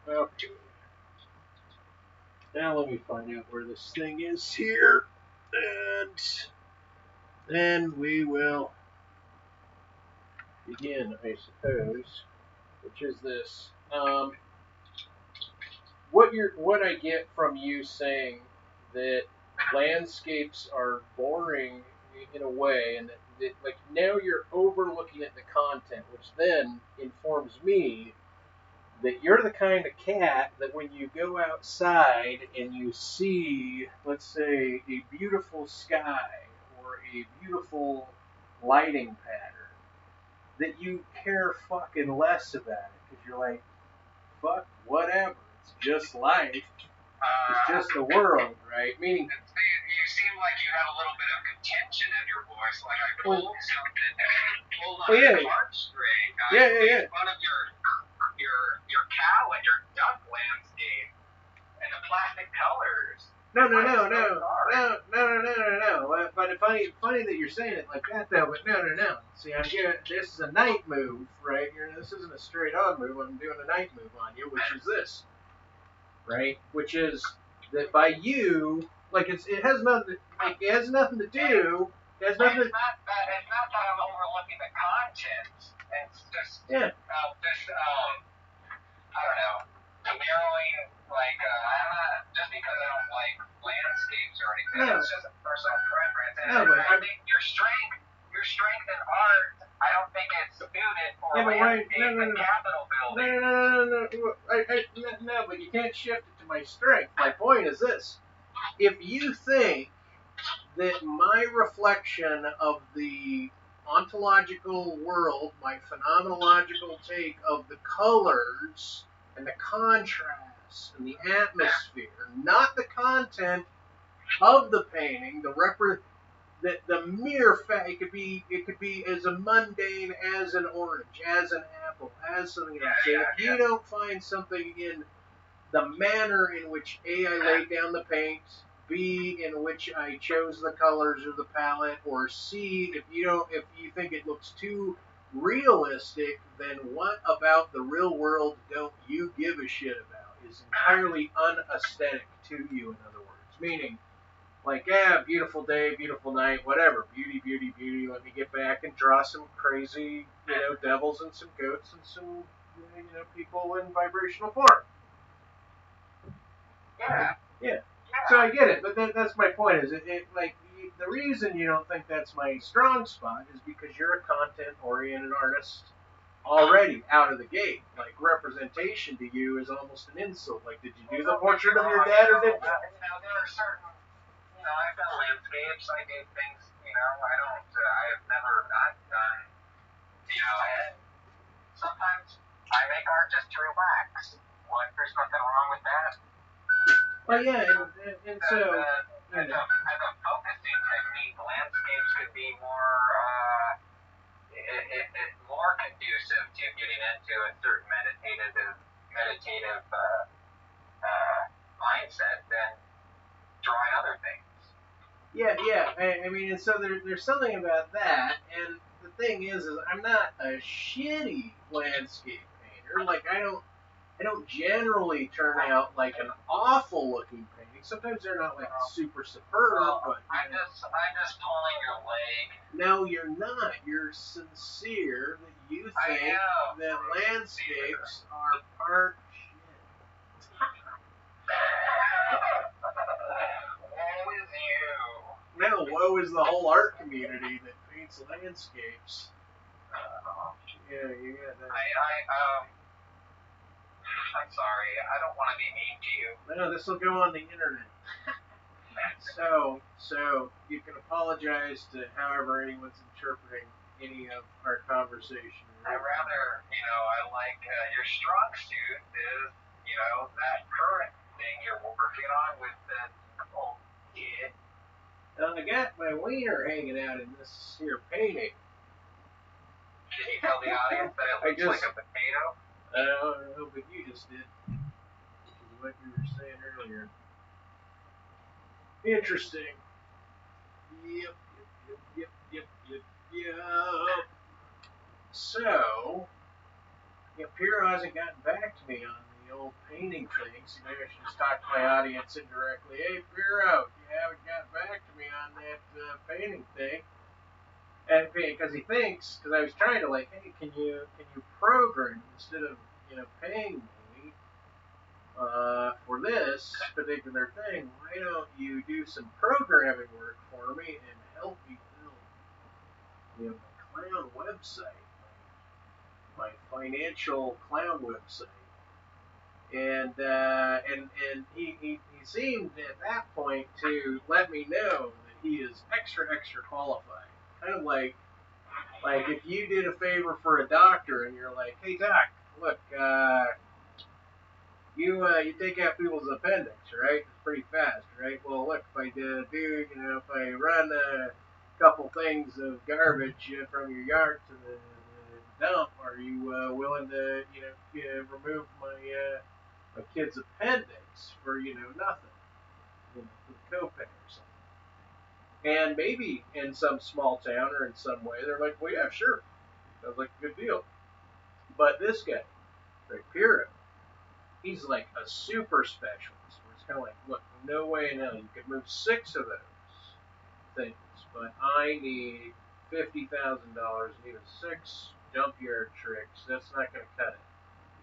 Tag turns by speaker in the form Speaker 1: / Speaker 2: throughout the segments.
Speaker 1: Okay. Now let me find out where this thing is here. And then we will begin, I suppose. Which is this. What I get from you saying that landscapes are boring in a way, and that like now you're overlooking at the content, which then informs me that you're the kind of cat that when you go outside and you see, let's say, a beautiful sky or a beautiful lighting pattern, that you care fucking less about it because you're like, fuck, whatever. It's just life. It's just the world, right? Meaning,
Speaker 2: you seem like you have a little bit of contention in your voice, like I pulled something, pulled on a heartstring.
Speaker 1: Yeah.
Speaker 2: In front of your cow and your duck landscape and the plastic colors.
Speaker 1: No. But funny that you're saying it like that, though. But no. See, I'm doing this is a night move, right? This isn't a straight on move. I'm doing a night move on you, which is this, right? Which is that by you, like it has nothing. It has nothing to do. It has nothing.
Speaker 2: It's not that I'm overlooking the content. It's just I don't know. Narrowing, like, I'm not, just because I don't like landscapes or anything, it's just a personal preference. And I think your strength in art, I don't think it's suited for landscape and Capitol building.
Speaker 1: No, but you can't shift it to my strength. My point is this. If you think that my reflection of the ontological world, my phenomenological take of the colors and the contrasts and the atmosphere, not the content of the painting, the mere fact, it could be as mundane as an orange, as an apple, as something else. And if you don't find something in the manner in which A, I laid down the paint, B, in which I chose the colors or the palette, or C, if you think it looks too realistic, then what about the real world don't you give a shit about is entirely unaesthetic to you, in other words. Meaning, like, beautiful day, beautiful night, whatever, beauty, let me get back and draw some crazy, devils and some goats and some, people in vibrational form. Yeah. So I get it, but that's my point. Is the reason you don't think that's my strong spot is because you're a content-oriented artist already out of the gate. Like, representation to you is almost an insult. Like, did you do the portrait of your dad or didn't you?
Speaker 2: There are certain, I've done landscapes. I do things. I have never not done. And sometimes I make art just to relax. There's nothing wrong with that.
Speaker 1: Well, yeah, and so...
Speaker 2: As a focusing technique, landscapes could be more more conducive to getting into a certain meditative mindset than drawing other things.
Speaker 1: Yeah. I mean, and so there's something about that, and the thing is I'm not a shitty landscape painter. Like, I don't generally turn out like an awful looking painting. Sometimes they're not like super superb, but
Speaker 2: I'm just pulling your leg.
Speaker 1: No, you're not. You're sincere that you think that landscapes are part shit.
Speaker 2: Woe is you.
Speaker 1: No, woe is the whole art community that paints landscapes. Yeah, you got that.
Speaker 2: I'm sorry, I don't want to be mean to you.
Speaker 1: No, this will go on the internet. So you can apologize to however anyone's interpreting any of our conversation.
Speaker 2: I like your strong suit is, that current thing you're working on with the kid.
Speaker 1: I got my wiener hanging out in this here painting.
Speaker 2: Can you tell the audience that it looks like a potato?
Speaker 1: I don't know, but you just did. Which is what you were saying earlier. Interesting. Yep. So, Piero hasn't gotten back to me on the old painting thing, so maybe I should just talk to my audience indirectly. Hey, Bureau, you haven't got back to me on that painting thing. And because he thinks, because I was trying to like, hey, can you program instead of paying me for this particular thing? Why don't you do some programming work for me and help me build my clown website, my financial clown website? And he seemed at that point to let me know that he is extra qualified. Kind of like if you did a favor for a doctor and you're like, hey doc, look, you take out people's appendix, right? It's pretty fast, right? Well, look, if I if I run a couple things of garbage from your yard to the dump, are you willing to remove my kid's appendix for nothing, for the copay or something? And maybe in some small town or in some way, they're like, well, yeah, sure. Sounds like a good deal. But this guy, Greg Piro, he's like a super specialist. Where it's kind of like, look, no way in hell you could move 6 of those things, but I need $50,000 and even 6 jump yard tricks. That's not going to cut it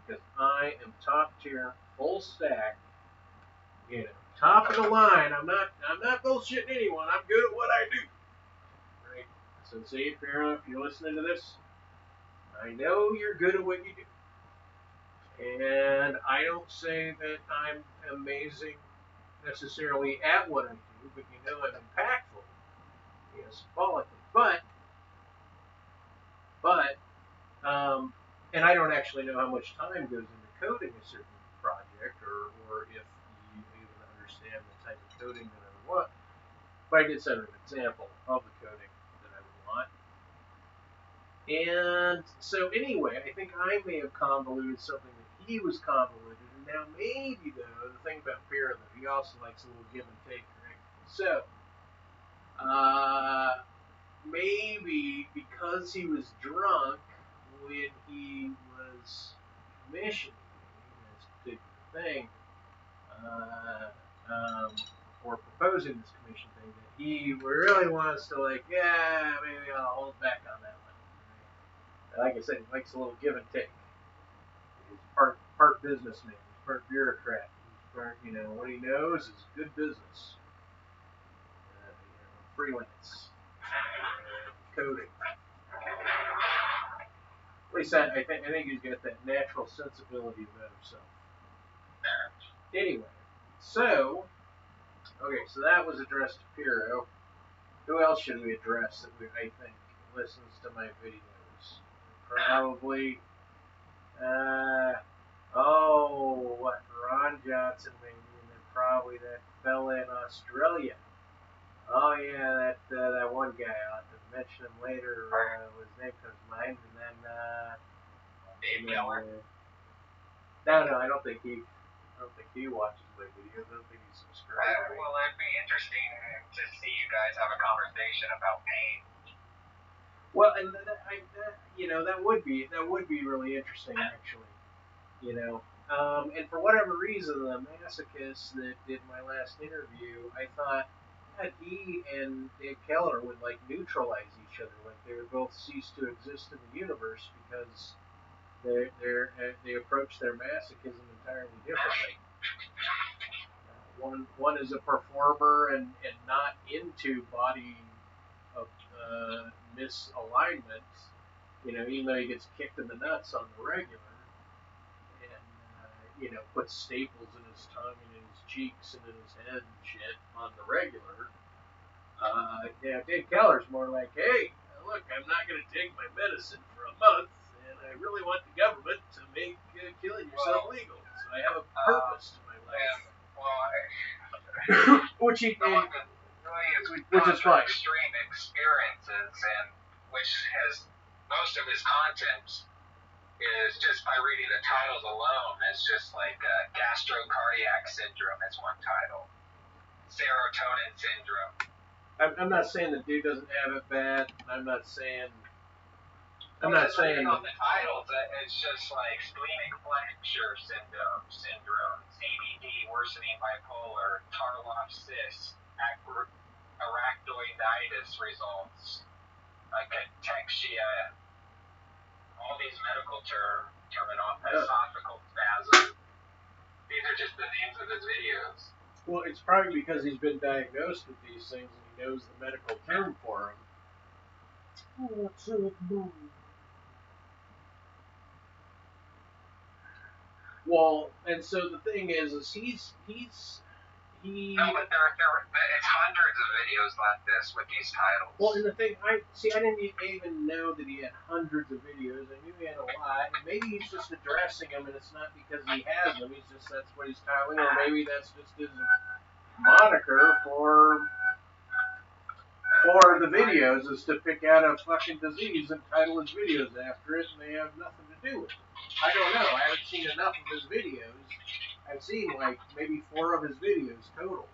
Speaker 1: because I am top tier, full stack. Top of the line. I'm not bullshitting anyone. I'm good at what I do. Right? So see, Farrah, if you're listening to this, I know you're good at what you do. And I don't say that I'm amazing necessarily at what I do, but I'm impactful, symbolically. But and I don't actually know how much time goes into coding a certain project, or if you even understand the type of coding that I would want. But I did set an example of the coding that I would want. And so anyway, I think I may have convoluted something that he was convoluted. And now maybe, though, the thing about Piro, though, he also likes a little give and take, right? So, maybe because he was drunk when he was commissioning this particular thing, or proposing this commission thing, that he really wants to, like, yeah, maybe I'll hold back on that one. Like I said, he likes a little give and take. He's part businessman, he's part bureaucrat, he's part, what he knows is good business. Freelance. Coding. At least I think he's got that natural sensibility about himself. Anyway, so that was addressed to Piro. Who else should we address that I think listens to my videos? Probably, Ron Johnson maybe, and then probably that fella in Australia. Oh yeah, that one guy. I'll have to mention him later. His name comes to mind, and then
Speaker 2: Keller.
Speaker 1: No, I don't think he watches my videos. I don't think he's subscribed.
Speaker 2: Well, it'd be interesting to see you guys have a conversation about pain.
Speaker 1: Well, and that would be really interesting, actually. And for whatever reason, the masochist that did my last interview, I thought that he and Dave Keller would like neutralize each other, like they would both cease to exist in the universe because they approach their masochism entirely differently. One is a performer and not into body of misalignment, even though he gets kicked in the nuts on the regular, and puts staples in his tongue and in his cheeks and in his head and shit on the regular. Dave Keller's more like, hey, look, I'm not going to take my medicine for a month, and I really want the government to make killing yourself legal. So I have a purpose to my life. Which is fine.
Speaker 2: Extreme experiences, and which has most of his content is just by reading the titles alone. It's just like gastrocardiac syndrome is one title, serotonin syndrome.
Speaker 1: I'm not saying the dude doesn't have it bad. I'm not saying I'm not saying
Speaker 2: on the titles, it's just like splenic flexure syndrome, CBD, worsening bipolar, Tarlov cyst, arachnoiditis results, cachexia, all these medical philosophical spasms. These are just the names of his videos.
Speaker 1: Well, it's probably because he's been diagnosed with these things and he knows the medical term for them. What's up, boy? Well, and so the thing is he.
Speaker 2: No, but it's hundreds of videos like this with these titles.
Speaker 1: Well, and the thing, I didn't even know that he had hundreds of videos. I knew he had a lot, and maybe he's just addressing them, and it's not because he has them. He's just that's what he's titling, or maybe that's just his moniker for the videos is to pick out a fucking disease and title his videos after it, and they have nothing to do with it. I don't know. I haven't seen enough of his videos. I've seen like maybe 4 of his videos total.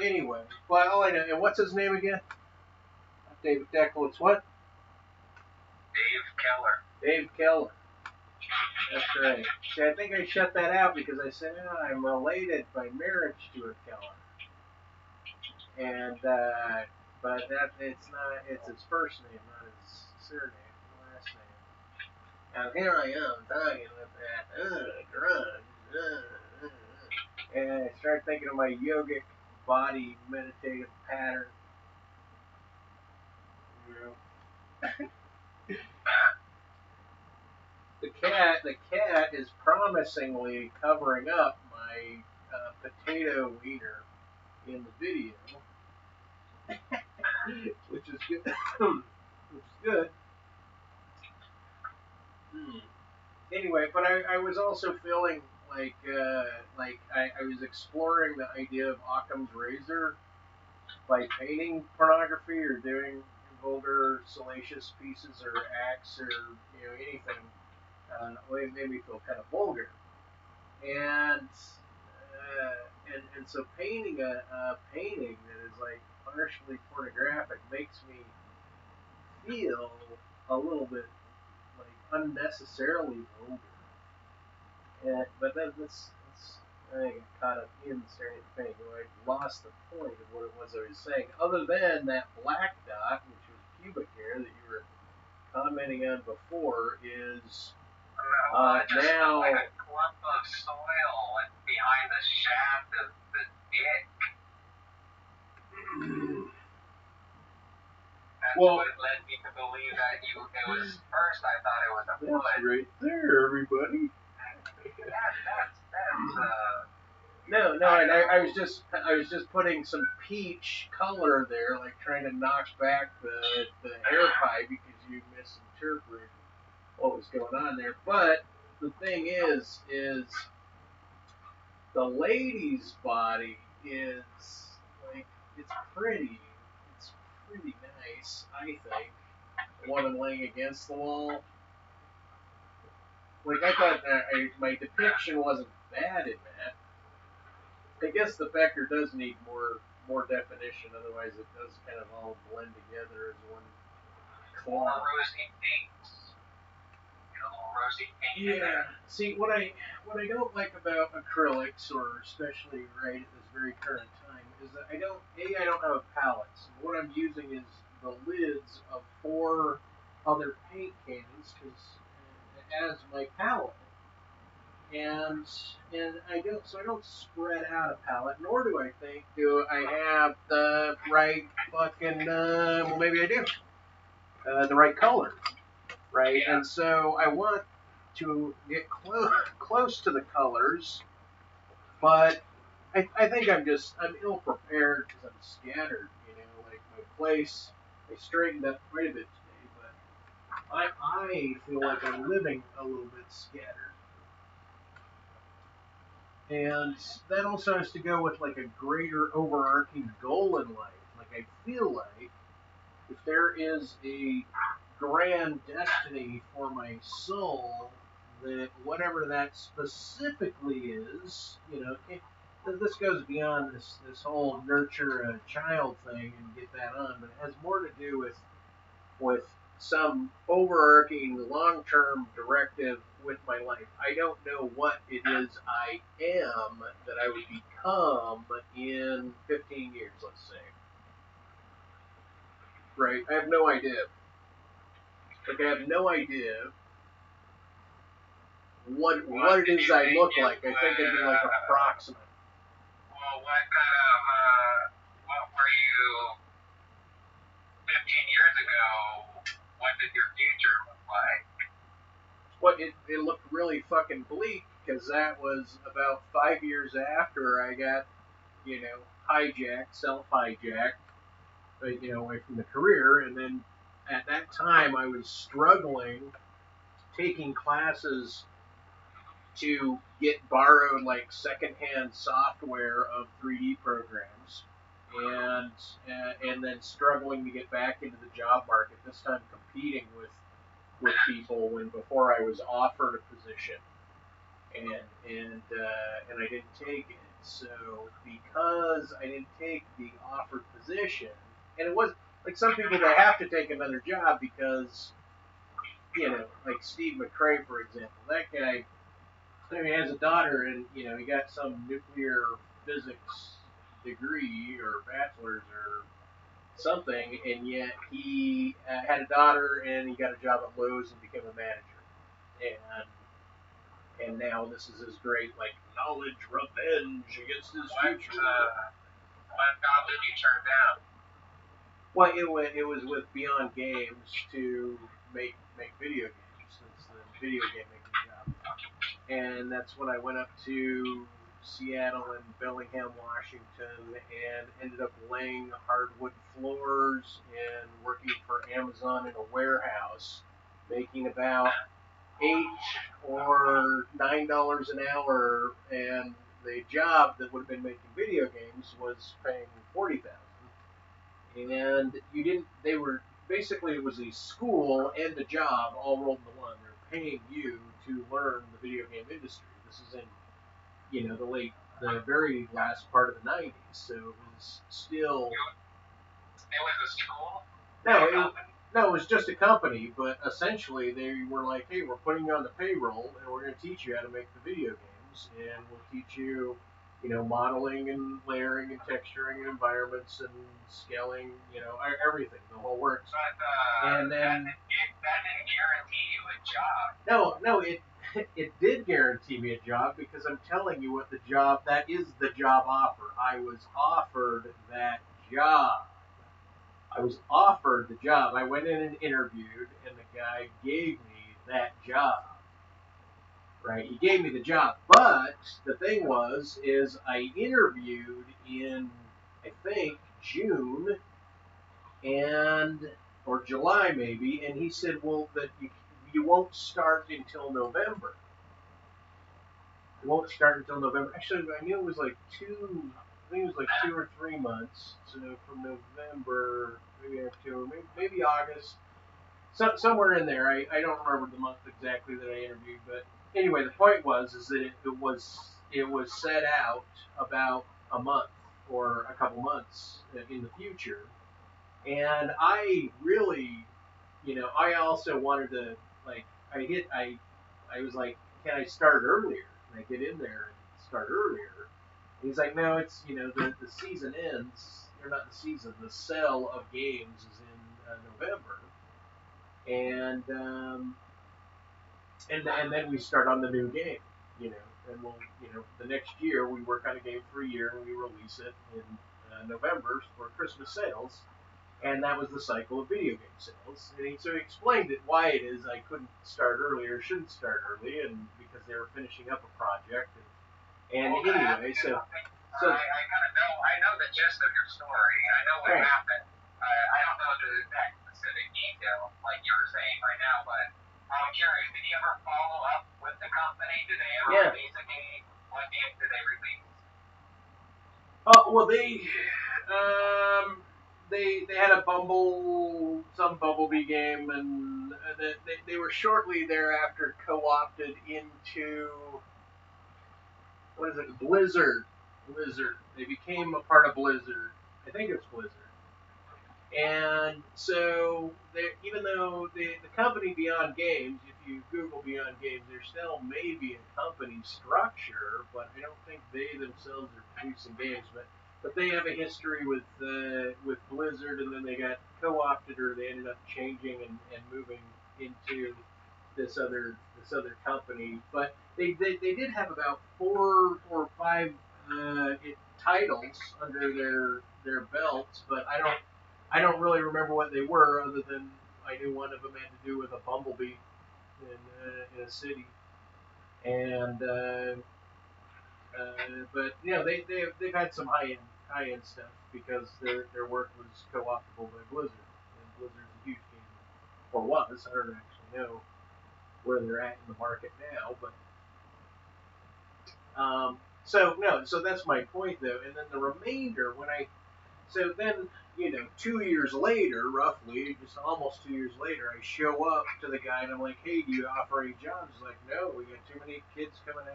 Speaker 1: Anyway, well, all I know, and what's his name again? David Deckel. It's what? Dave Keller. That's right. See, I think I shut that out because I said, I'm related by marriage to a Keller. And, but it's not, it's his first name, not his surname, last name. Now here I am talking with that, drug, and I start thinking of my yogic body meditative pattern. The cat is promisingly covering up my potato wiener in the video, which is good. Which is good. Anyway, but I was also feeling like I was exploring the idea of Occam's razor by painting pornography or doing vulgar, salacious pieces or acts or anything. It made me feel kind of vulgar, and so painting a painting that is like partially pornographic makes me feel a little bit like unnecessarily vulgar. But then I got caught up in certain thing. I lost the point of what it was I was saying. Other than that black dot, which was pubic hair that you were commenting on before, is now
Speaker 2: like a clump of soil behind the shaft of the dick. That's what led me to believe that it was first. I thought it was a foot.
Speaker 1: That's right there, everybody. No, I was just putting some peach color there, like trying to knock back the hair pie because you misinterpreted what was going on there. But the thing is the lady's body is like it's pretty nice, I think. The woman laying against the wall. Like I thought my depiction wasn't bad in that. I guess the pecker does need more definition, otherwise it does kind of all blend together as one
Speaker 2: claw. Rosy paint.
Speaker 1: Yeah. See, what I don't like about acrylics, or especially right at this very current time, is that I don't have a palette. So what I'm using is the lids of 4 other paint cans as my palette. And I don't spread out a palette, nor do I think I have the right fucking well, maybe I do the right color, right? Yeah. And so I want to get close to the colors, but I think I'm ill prepared because I'm scattered. Like my place, I straightened up quite a bit today, but I feel like I'm living a little bit scattered. And that also has to go with like a greater overarching goal in life. Like I feel like if there is a grand destiny for my soul, that whatever that specifically is, this goes beyond this whole nurture a child thing and get that on, but it has more to do with with some overarching long-term directive with my life. I don't know what it is I am that I would become in 15 years, let's say. Right? I have no idea. Like, I have no idea what it is I look like. I think I'd be like approximate.
Speaker 2: Well, what were you 15 years ago? What did your future look like?
Speaker 1: Well, it looked really fucking bleak, because that was about 5 years after I got, hijacked, self-hijacked, away from the career. And then at that time I was struggling taking classes to get borrowed like secondhand software of 3D programs, and then struggling to get back into the job market, this time competing with people when before I was offered a position, and I didn't take it. So because I didn't take the offered position, and it was like some people, they have to take another job because, like Steve McRae, for example, that guy, he has a daughter, and he got some nuclear physics degree or bachelor's or something, and yet he had a daughter, and he got a job at Lowe's and became a manager, and now this is his great knowledge revenge against his future.
Speaker 2: What job did you turn down?
Speaker 1: Well, it was with Beyond Games to make video games. It's the video game making job. And that's when I went up to Seattle and Bellingham, Washington, and ended up laying hardwood floors and working for Amazon in a warehouse, making about $8 or $9 an hour, and the job that would have been making video games was paying $40,000. And they were, basically it was a school and a job all rolled into one. They were paying you to learn the video game industry. This is in, the very last part of the 90s, so it was still...
Speaker 2: It was a school?
Speaker 1: No, it was just a company, but essentially they were like, hey, we're putting you on the payroll, and we're going to teach you how to make the video games, and we'll teach you, modeling and layering and texturing and environments and scaling, everything, the whole works.
Speaker 2: But
Speaker 1: and then
Speaker 2: that didn't guarantee you a job.
Speaker 1: No, it did guarantee me a job, because I'm telling you what that is the job offer. I was offered that job. I was offered the job. I went in and interviewed, and the guy gave me that job. Right? He gave me the job. But the thing is I interviewed in, I think, June or July maybe, and he said, well, that you won't start until November. You won't start until November. Actually, I knew it was like 2 or 3 months. So from November, maybe October, maybe August, somewhere in there. I don't remember the month exactly that I interviewed, but anyway, the point is that it was set out about a month or a couple months in the future, and I really, I also wanted to I was like, can I start earlier? Can I get in there and start earlier? And he's like, no, it's, the season ends, or not the season, the sale of games is in November. And then we start on the new game, and we'll, the next year we work on a game for a year and we release it in November for Christmas sales. And that was the cycle of video game sales. And so he explained it, why it is I couldn't start early or shouldn't start early, and because they were finishing up a project. And anyway,
Speaker 2: I kind of know. I know the gist of your story. I know what happened. I don't know the exact specific detail like you were saying right now, but I'm curious. Did you ever follow up with the company? Did they ever release a game? What game did they release?
Speaker 1: Oh well, they had some Bumblebee game, and they were shortly thereafter co-opted into, what is it, Blizzard. They became a part of Blizzard. I think it's Blizzard. And so, even though the company Beyond Games, if you Google Beyond Games, there still may be a company structure, but I don't think they themselves are producing games. But they have a history with Blizzard, and then they got co-opted, or they ended up changing and moving into this other company. But they did have about 4 or 5 titles under their belts, but I don't really remember what they were, other than I knew one of them had to do with a bumblebee in a city. And but they've had some high end stuff because their work was co-optable by Blizzard, and Blizzard's a huge game, or was. I don't actually know where they're at in the market now, but so that's my point though. And then the remainder, so then, 2 years later, roughly, just almost 2 years later, I show up to the guy and I'm like, hey, do you offer any jobs? He's like, no, we got too many kids coming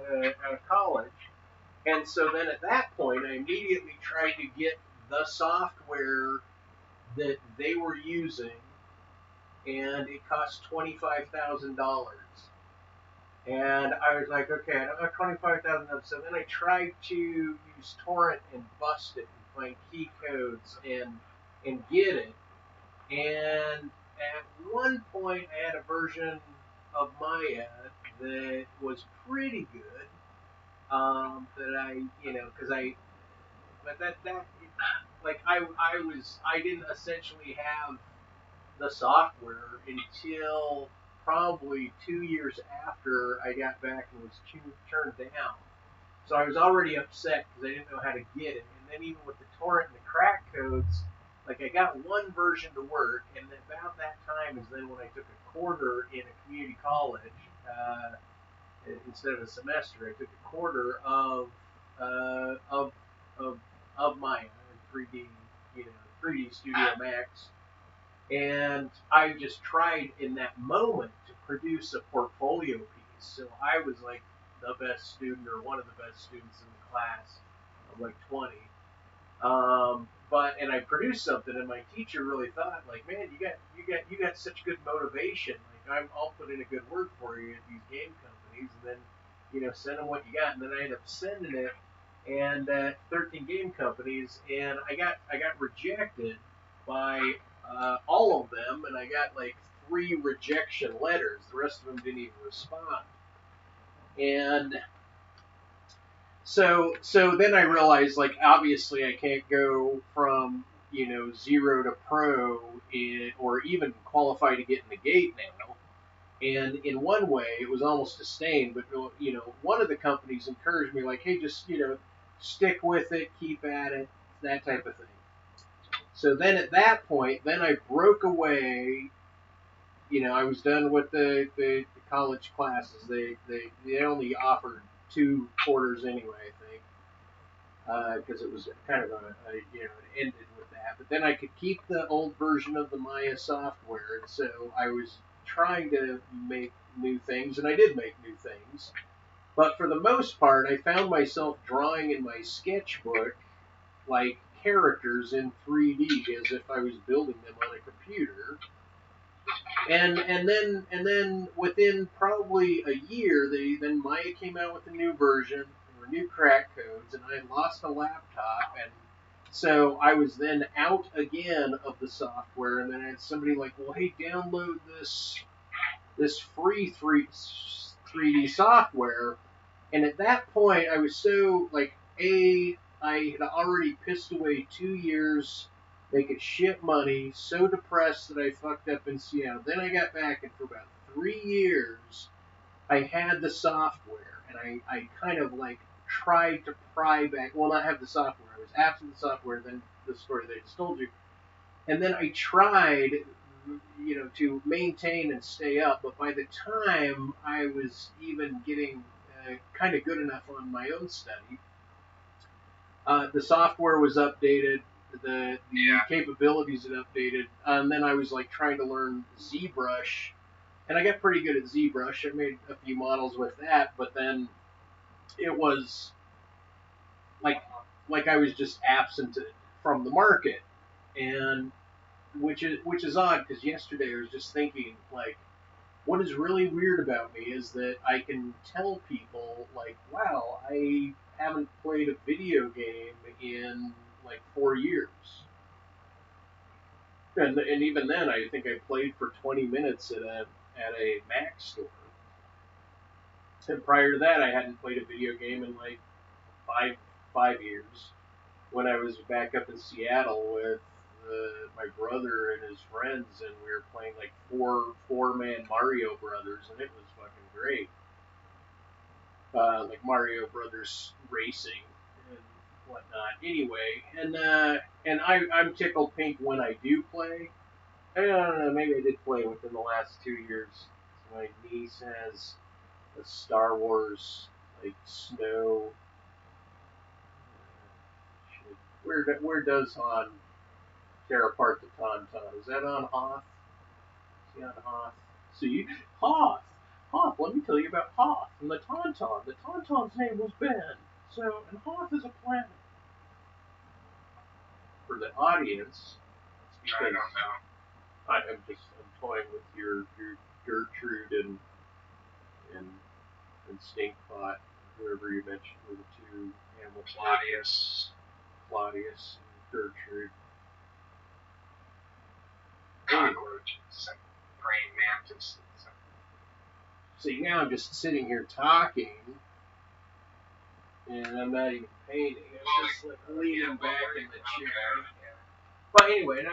Speaker 1: out of college. And so then at that point, I immediately tried to get the software that they were using, and it cost $25,000. And I was like, okay, I don't have $25,000. So then I tried to use torrent and bust it and find key codes and get it. And at one point, I had a version of Maya that was pretty good. That I didn't essentially have the software until probably 2 years after I got back and was turned down. So I was already upset because I didn't know how to get it. And then even with the torrent and the crack codes, like I got one version to work, and then about that time is then when I took a quarter in a community college. Instead of a semester, I took a quarter uh, of of of Maya in 3D, 3D Studio Max, and I just tried in that moment to produce a portfolio piece. So I was like the best student, or one of the best students in the class of like 20. And I produced something, and my teacher really thought, like, man, you got such good motivation. Like, I'll put in a good word for you at these game companies, and then send them what you got. And then I ended up sending it, and 13 game companies, and I got rejected by all of them, and I got like 3 rejection letters. The rest of them didn't even respond. And so then I realized, like, obviously I can't go from 0 to pro or even qualify to get in the gate now. And in one way, it was almost a stain. But one of the companies encouraged me, like, hey, just stick with it, keep at it, that type of thing. So then at that point, then I broke away. I was done with the college classes. They only offered 2 quarters anyway, I think, because it was kind of it ended with that. But then I could keep the old version of the Maya software, and so I was trying to make new things, and I did make new things. But for the most part, I found myself drawing in my sketchbook like characters in 3D as if I was building them on a computer. And then within probably a year, then Maya came out with a new version. There were new crack codes, and I had lost a laptop, and so I was then out again of the software. And then I had somebody like, well, hey, download this free 3D software. And at that point, I was so like, I had already pissed away 2 years making shit money, so depressed that I fucked up in Seattle. Then I got back, and for about 3 years, I had the software, and I kind of like tried to pry back. Well, not have the software. I was absent the software, then the story that I just told you. And then I tried, to maintain and stay up, but by the time I was even getting kind of good enough on my own study, the software was updated, the capabilities had updated, and then I was like trying to learn ZBrush, and I got pretty good at ZBrush. I made a few models with that, but then it was like I was just absented from the market, and which is odd because yesterday I was just thinking, like, what is really weird about me is that I can tell people, like, wow, I haven't played a video game in like 4 years. And even then, I think I played for 20 minutes at a Mac store. And prior to that, I hadn't played a video game in like five years. When I was back up in Seattle with my brother and his friends, and we were playing like four-man Mario Brothers, and it was fucking great. Like Mario Brothers Racing and whatnot. Anyway, and I'm tickled pink when I do play. I don't know, maybe I did play within the last 2 years. My niece has a Star Wars like snow. Where does Han tear apart the Tauntaun? Is that on Hoth? Is he on Hoth? See, Hoth. Hoth. Let me tell you about Hoth and the Tauntaun. The Tauntaun's name was Ben. So, and Hoth is a planet. For the audience, it's because I'm toying with your Gertrude and Stinkpot, whoever you mentioned were the two animal Claudius and Gertrude.
Speaker 2: Cockroaches and praying mantises.
Speaker 1: See, now I'm just sitting here talking, and I'm not even painting. I'm just like leaning back in the chair. Yeah. But anyway,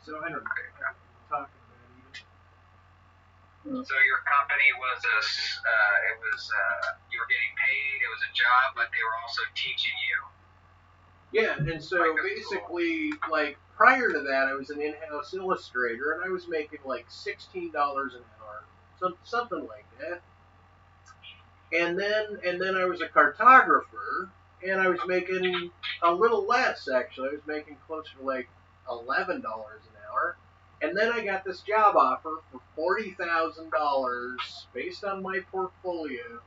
Speaker 1: so I don't know what I'm talking about even.
Speaker 2: So your company was you were getting paid, it was a job, but they were also teaching you.
Speaker 1: Yeah, and so basically, like, prior to that, I was an in-house illustrator, and I was making like $16 an hour, something like that. And then I was a cartographer, and I was making a little less, actually. I was making closer to like $11 an hour. And then I got this job offer for $40,000 based on my portfolio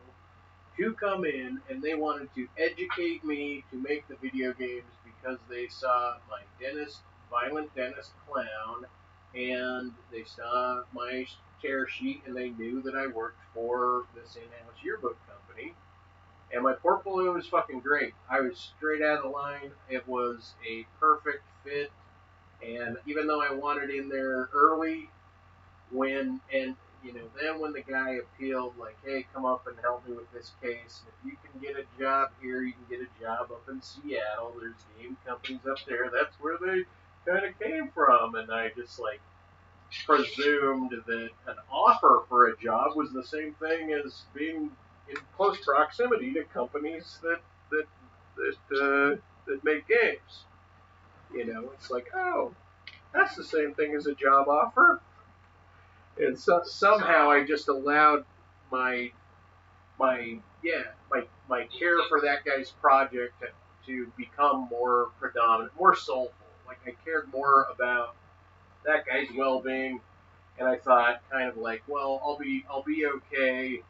Speaker 1: to come in, and they wanted to educate me to make the video games because they saw my violent dentist clown, and they saw my tear sheet, and they knew that I worked for this in-house yearbook company. And my portfolio was fucking great. I was straight out of the line. It was a perfect fit. And even though I wanted in there early, then when the guy appealed, like, hey, come up and help me with this case, and if you can get a job here, you can get a job up in Seattle. There's game companies up there. That's where they kind of came from. And I just, like, presumed that an offer for a job was the same thing as being in close proximity to companies that make games. You know, it's like, oh, that's the same thing as a job offer. And so somehow I just allowed my care for that guy's project to become more predominant, more soulful. Like, I cared more about that guy's well-being, and I thought kind of like, well, I'll be okay.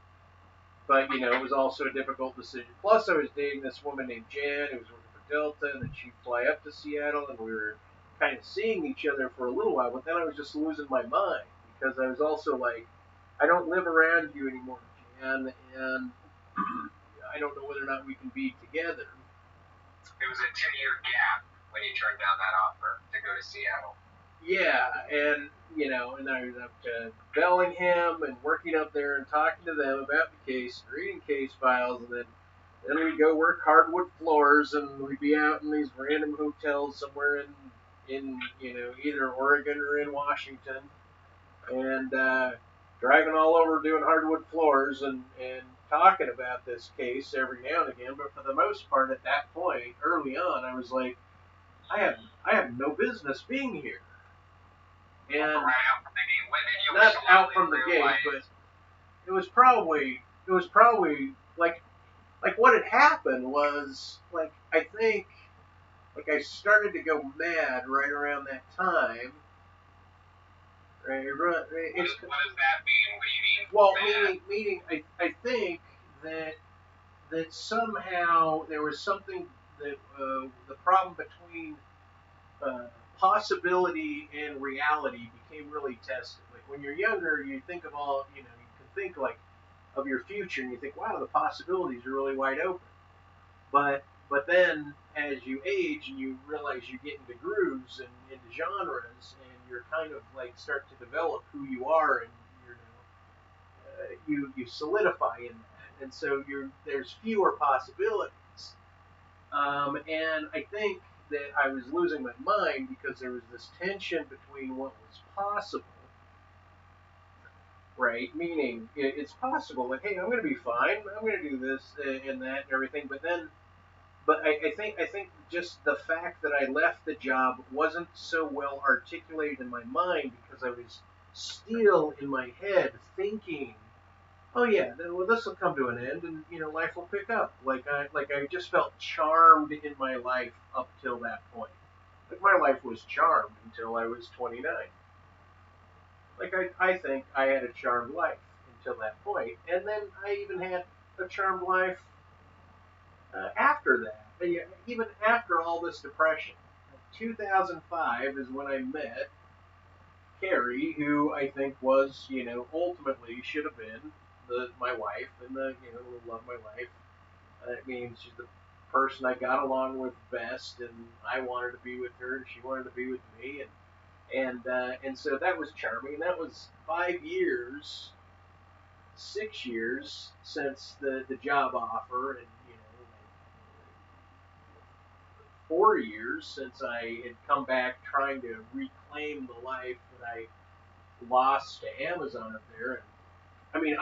Speaker 1: But, you know, it was also a difficult decision. Plus, I was dating this woman named Jan who was working for Delta, and then she'd fly up to Seattle, and we were kind of seeing each other for a little while. But then I was just losing my mind because I was also like, I don't live around you anymore, Jan, and I don't know whether or not we can be together.
Speaker 2: It was a 2-year gap when you turned down that offer to go to Seattle.
Speaker 1: Yeah, and, you know, and I was up to Bellingham and working up there and talking to them about the case, reading case files, and then we'd go work hardwood floors, and we'd be out in these random hotels somewhere in you know, either Oregon or in Washington, and driving all over doing hardwood floors and talking about this case every now and again. But for the most part, at that point, early on, I was like, I have no business being here. And not out from the gate, but it was probably like what had happened was, like, I think, like, I started to go mad right around that time. Right,
Speaker 2: what does that mean?
Speaker 1: What do you mean? Well, meaning I think that somehow there was something that the problem between possibility and reality became really tested. Like when you're younger, you think of all, you can think like of your future, and you think, wow, the possibilities are really wide open. But then as you age and you realize you get into grooves and into genres, and you're kind of like start to develop who you are, and you solidify in that, and so there's fewer possibilities. And I think that I was losing my mind because there was this tension between what was possible, right? Meaning it's possible that, hey, I'm going to be fine, I'm going to do this and that and everything, but I think just the fact that I left the job wasn't so well articulated in my mind because I was still in my head thinking, oh yeah, well this will come to an end, and life will pick up. Like I just felt charmed in my life up till that point. Like my life was charmed until I was 29. Like I think I had a charmed life until that point, and then I even had a charmed life after that. Even after all this depression. 2005 is when I met Carrie, who I think was, ultimately should have been my wife and the love of my life. I mean, she's the person I got along with best, and I wanted to be with her, and she wanted to be with me, and so that was charming. And that was 5 years, 6 years since the job offer, and 4 years since I had come back trying to reclaim the life that I lost to Amazon up there. And I mean,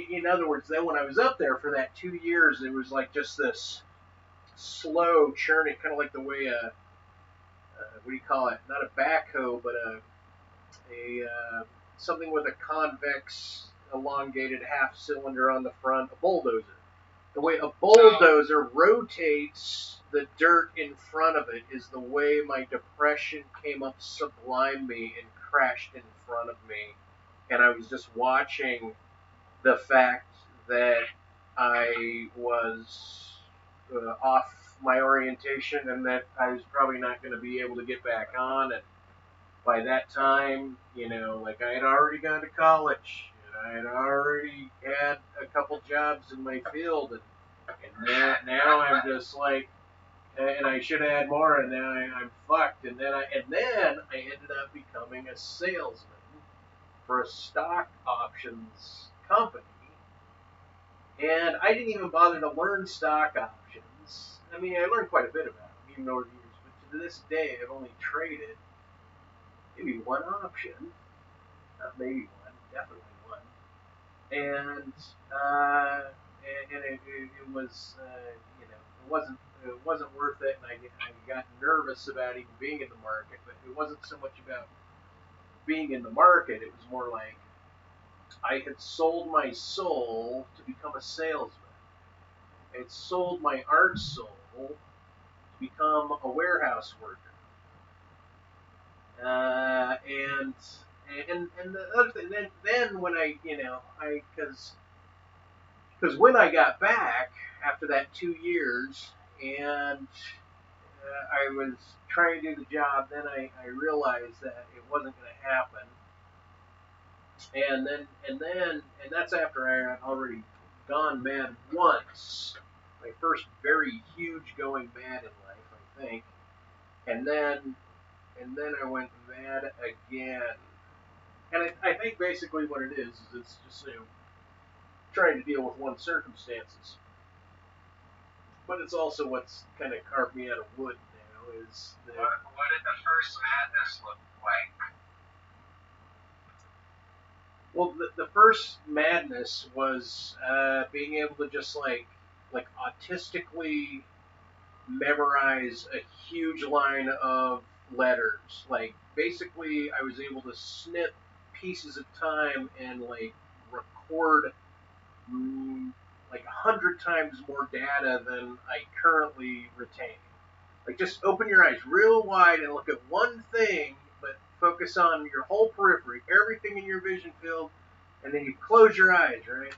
Speaker 1: in other words, then when I was up there for that 2 years, it was like just this slow churning, kind of like the way what do you call it? Not a backhoe, but a something with a convex, elongated half cylinder on the front, a bulldozer. The way a bulldozer rotates the dirt in front of it is the way my depression came up sublime me and crashed in front of me. And I was just watching the fact that I was off my orientation and that I was probably not going to be able to get back on. And by that time, like I had already gone to college, and I had already had a couple jobs in my field, and now I'm just like, and I should have had more, and now I'm fucked. And then I ended up becoming a salesman for a stock options company, and I didn't even bother to learn stock options. I mean, I learned quite a bit about them, even over the years, but to this day, I've only traded maybe one option, not maybe one, definitely one, and it was it wasn't worth it, and I got nervous about even being in the market. But it wasn't so much about being in the market; it was more like I had sold my soul to become a salesman. I had sold my art soul to become a warehouse worker. And the other thing, then when because when I got back after that 2 years, and I was trying to do the job, then I realized that it wasn't going to happen. And that's after I had already gone mad once, my first very huge going mad in life, I think, and then I went mad again. And I think basically what it is it's just trying to deal with one's circumstances. But it's also what's kind of carved me out of wood now is that.
Speaker 2: What did the first madness look like?
Speaker 1: Well, the first madness was being able to just like autistically memorize a huge line of letters. Like basically, I was able to snip pieces of time and like record like 100 times more data than I currently retain. Like just open your eyes real wide and look at one thing, but focus on your whole periphery, everything in your vision field, and then you close your eyes, right?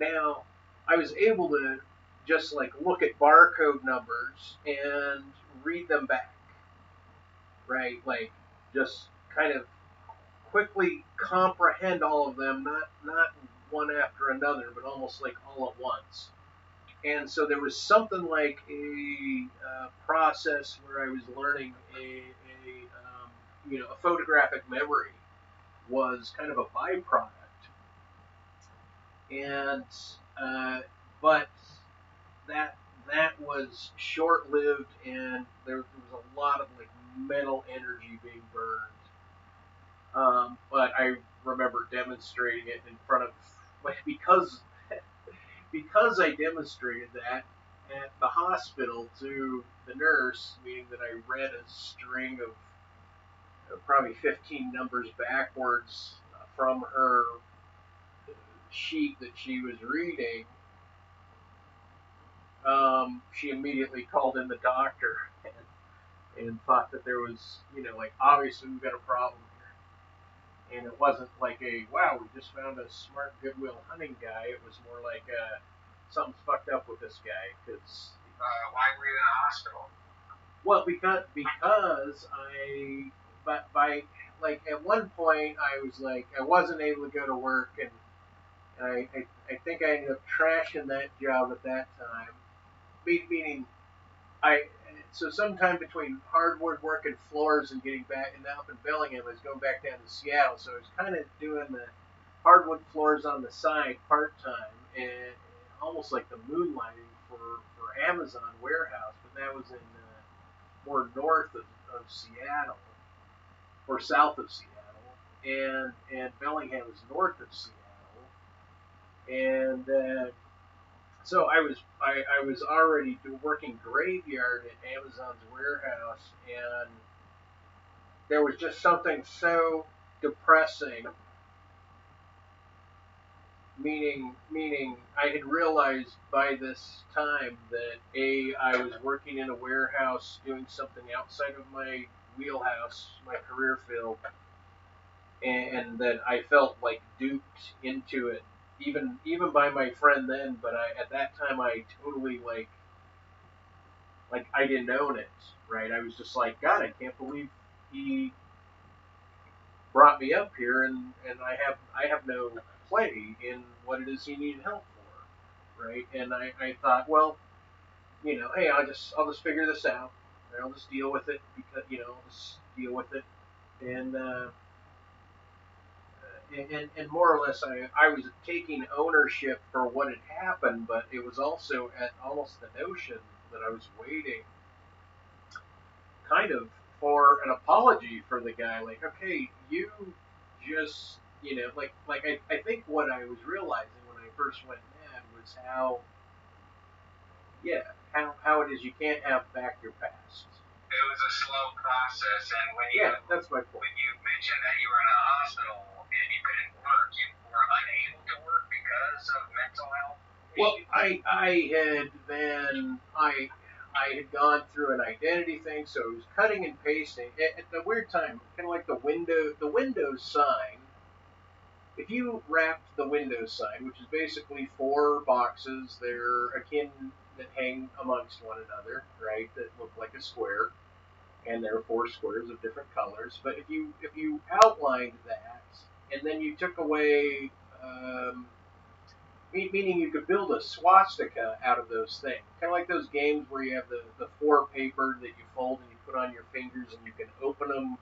Speaker 1: Now, I was able to just like look at barcode numbers and read them back. right? Like just kind of quickly comprehend all of them, not one after another, but almost like all at once. And so there was something like a process where I was learning a photographic memory was kind of a byproduct, and but that that was short lived, and there was a lot of like mental energy being burned. But I remember demonstrating it in front of, like, because I demonstrated that at the hospital to the nurse, meaning that I read a string of probably 15 numbers backwards from her sheet that she was reading. She immediately called in the doctor and thought that there was, like, obviously we've got a problem here. And it wasn't like wow, we just found a smart Goodwill Hunting guy. It was more like, something's fucked up with this guy. Cause,
Speaker 2: why were you in the hospital?
Speaker 1: Well, because by like, at one point I was like, I wasn't able to go to work, and I think I ended up trashing that job at that time. Meaning, so sometime between hardwood working floors and getting back, and up in Bellingham, I was going back down to Seattle, so I was kind of doing the hardwood floors on the side part time, and almost like the moonlighting for Amazon warehouse, but that was in more north of Seattle, or south of Seattle, and Bellingham is north of Seattle, and so I was already working graveyard at Amazon's warehouse, and there was just something so depressing. Meaning, I had realized by this time that I was working in a warehouse doing something outside of my wheelhouse, my career field, and that I felt like duped into it, even by my friend then. But at that time I totally like I didn't own it, right? I was just like, God, I can't believe he brought me up here, and I have no play in what it is he needed help for, right? And I thought, well, hey, I'll just figure this out, and I'll just deal with it, because I'll just deal with it, and and more or less I was taking ownership for what had happened, but it was also at almost the notion that I was waiting kind of for an apology for the guy. Like, okay, you just, I think what I was realizing when I first went mad was how it is you can't have back your past.
Speaker 2: It was a slow process, and
Speaker 1: that's my point.
Speaker 2: When you mentioned that you were in a hospital and you couldn't work, you were unable to work because of mental health issues?
Speaker 1: Well, I had gone through an identity thing, so it was cutting and pasting at the weird time, kind of like the Windows sign. If you wrapped the Windows sign, which is basically four boxes, they're akin, that hang amongst one another, right? That look like a square, and there are four squares of different colors. But if you outlined that, and then you took away, meaning you could build a swastika out of those things, kind of like those games where you have the four paper that you fold and you put on your fingers, and you can open them.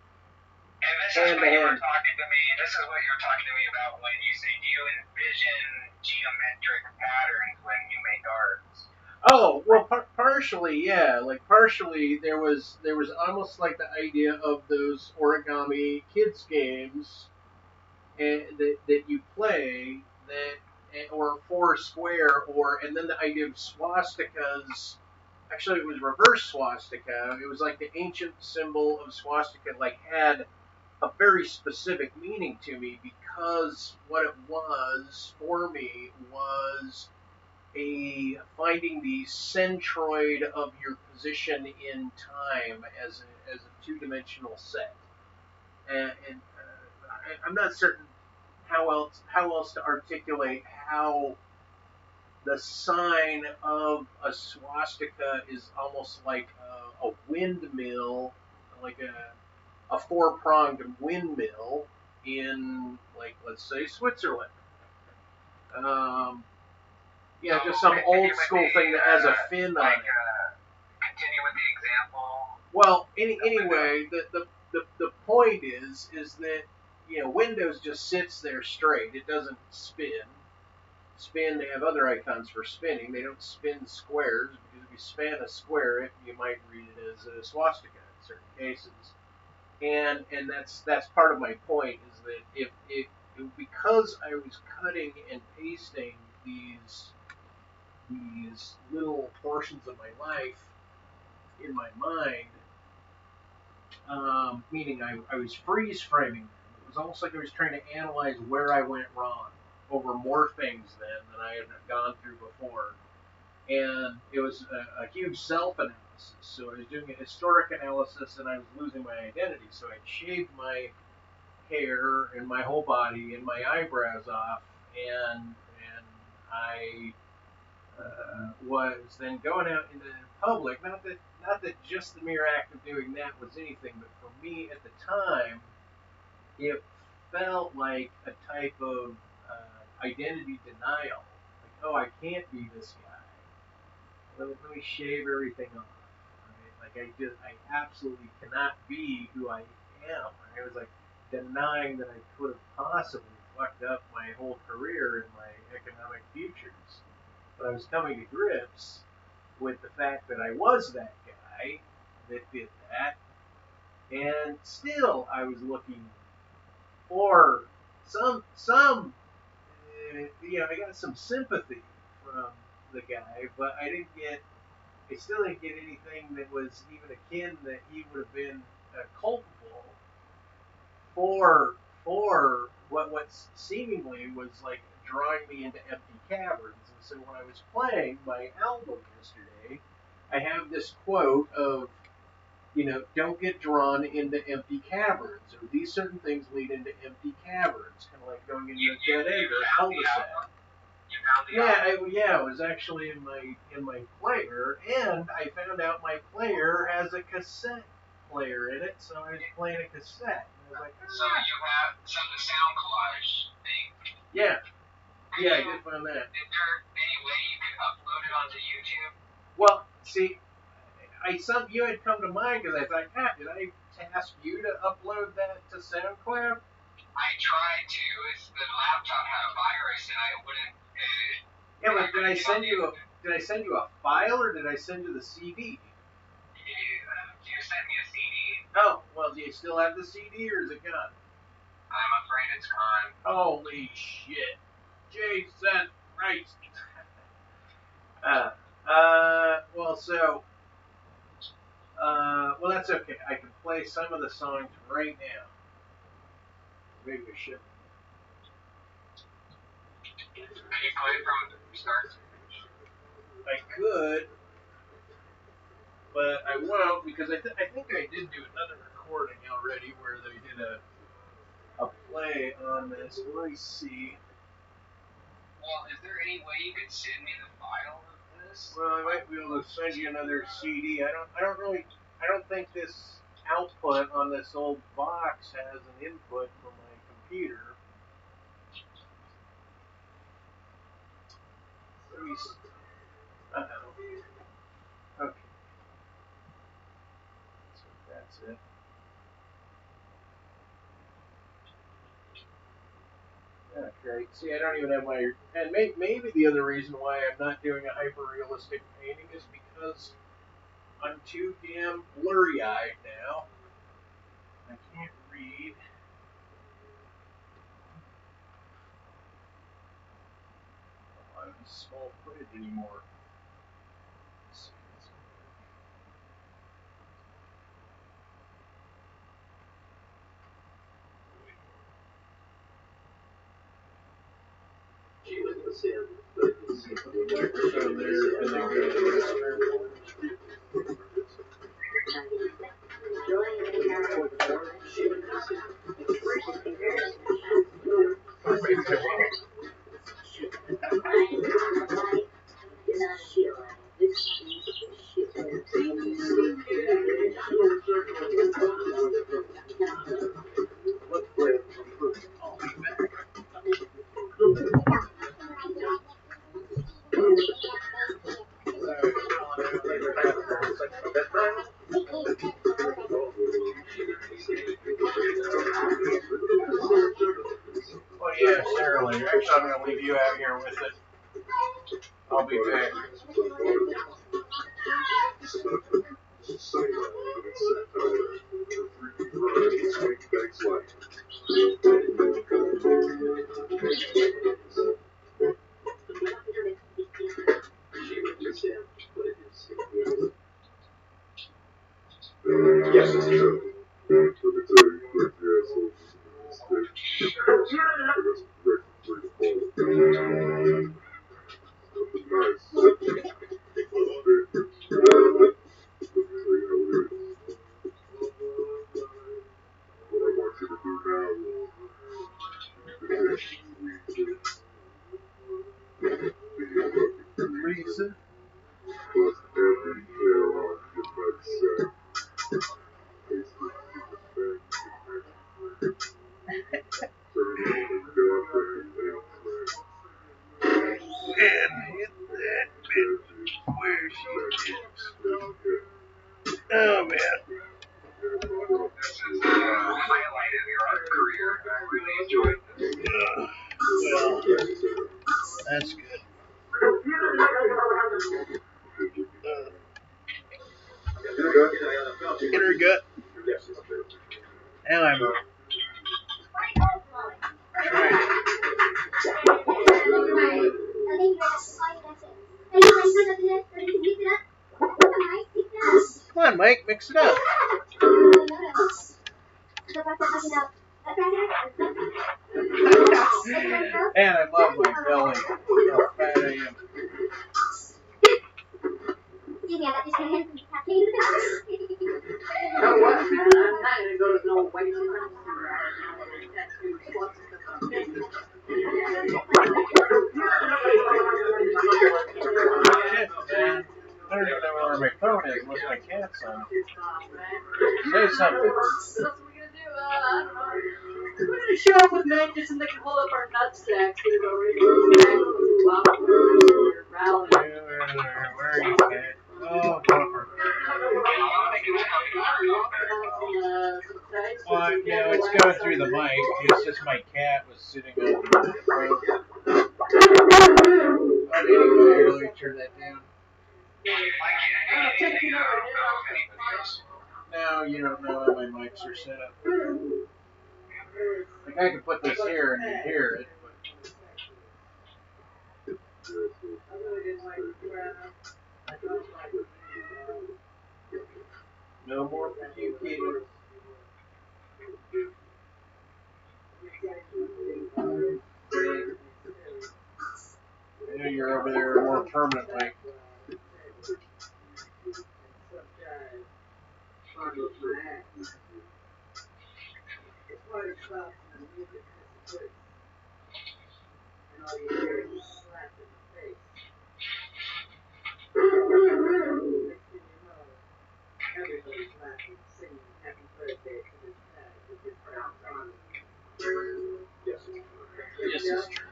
Speaker 2: And this is what you were talking to me. This is what you're talking to me about when you say, do you envision geometric patterns when you make arts?
Speaker 1: Oh, well, partially, yeah. Like, partially, there was almost like the idea of those origami kids games, that you play, or four square, and then the idea of swastikas. Actually, it was reverse swastika. It was like the ancient symbol of swastika, like, had a very specific meaning to me, because what it was for me was finding the centroid of your position in time as a two-dimensional set, and I'm not certain how else to articulate how the sign of a swastika is almost like a windmill, like a four-pronged windmill in, like, let's say Switzerland. Yeah, just some old school thing that has a fin on it.
Speaker 2: Continue with the example.
Speaker 1: Well, anyway, the point is that, you know, Windows just sits there straight. It doesn't spin. They have other icons for spinning. They don't spin squares, because if you span a square, you might read it as a swastika in certain cases. And that's part of my point, is that if because I was cutting and pasting these little portions of my life in my mind, meaning I was freeze framing them. It was almost like I was trying to analyze where I went wrong over more things than I had gone through before. And it was a huge self-analysis. So I was doing a historic analysis, and I was losing my identity. So I shaved my hair and my whole body and my eyebrows off, and I was then going out into public. Not that just the mere act of doing that was anything, but for me at the time, it felt like a type of identity denial. Like, oh, I can't be this guy. Let me shave everything off. Right? Like I absolutely cannot be who I am. I was like denying that I could have possibly fucked up my whole career and my economic futures. But I was coming to grips with the fact that I was that guy that did that, and still I was looking for some you know, I got some sympathy from the guy, but I still didn't get anything that was even akin that he would have been culpable for what seemingly was like drawing me into empty caverns. And so when I was playing my album yesterday, I have this quote of, you know, don't get drawn into empty caverns, or these certain things lead into empty caverns, kind of like going into a dead end or a cul-de-sac. Yeah, it was actually in my player, and I found out my player has a cassette player in it, so I was playing a cassette. And I was like,
Speaker 2: So you have the sound collage thing.
Speaker 1: Yeah, I did find that.
Speaker 2: Is there any way you could upload it onto YouTube?
Speaker 1: Well, see, you had come to mind because I thought, God, did I task you to upload that to SoundCloud?
Speaker 2: I tried to. The laptop had a virus, and I wouldn't.
Speaker 1: Yeah, but did I send you a file, or did I send you the CD?
Speaker 2: You sent me a CD.
Speaker 1: Oh, well, do you still have the CD, or is it gone?
Speaker 2: I'm afraid it's gone.
Speaker 1: Holy shit. Jesus Christ. Well, that's okay. I can play some of the songs right now. Maybe we should.
Speaker 2: Can you play from start to finish?
Speaker 1: I could, but I won't, because I think I did do another recording already where they did a play on this. Let me see.
Speaker 2: Well, is there any way you could send me the file of this?
Speaker 1: Well, I might be able to send you another CD. I don't think this output on this old box has an input for my computer. Let me see. Okay. So that's it. Yeah, great. See, I don't even have my... And maybe the other reason why I'm not doing a hyper-realistic painting is because I'm too damn blurry-eyed now. I can't read. I'm small printed anymore. Well, yeah, certainly. Actually, I'm going to leave you out here with it. I'll be back.
Speaker 3: Yes, it's true.
Speaker 1: Reason. And hit that bit where she is. Oh, man.
Speaker 2: This is the highlight of your career. I really enjoyed this.
Speaker 1: Well, that's good. Inner gut. And I'm trying. Come on, Mike, mix it up. And I love my belly. How fat I am.
Speaker 4: I'm not gonna go to no white
Speaker 1: Shit, man. I don't even know where my phone is unless my cat's on. Say something.
Speaker 4: What else are we gonna do? I don't know. We're gonna show up with magnets and they can hold up our nutsacks. We're gonna go
Speaker 1: Where are you, cat? Oh, Buffer. Well, no, it's going through the mic. It's just my cat was sitting on the phone. Anyway, let me turn that down. No, you don't know how my mics are set up. Like, I can put this here and you hear it. No more for you, kid. I know you're over there more permanently. Yes, it's true.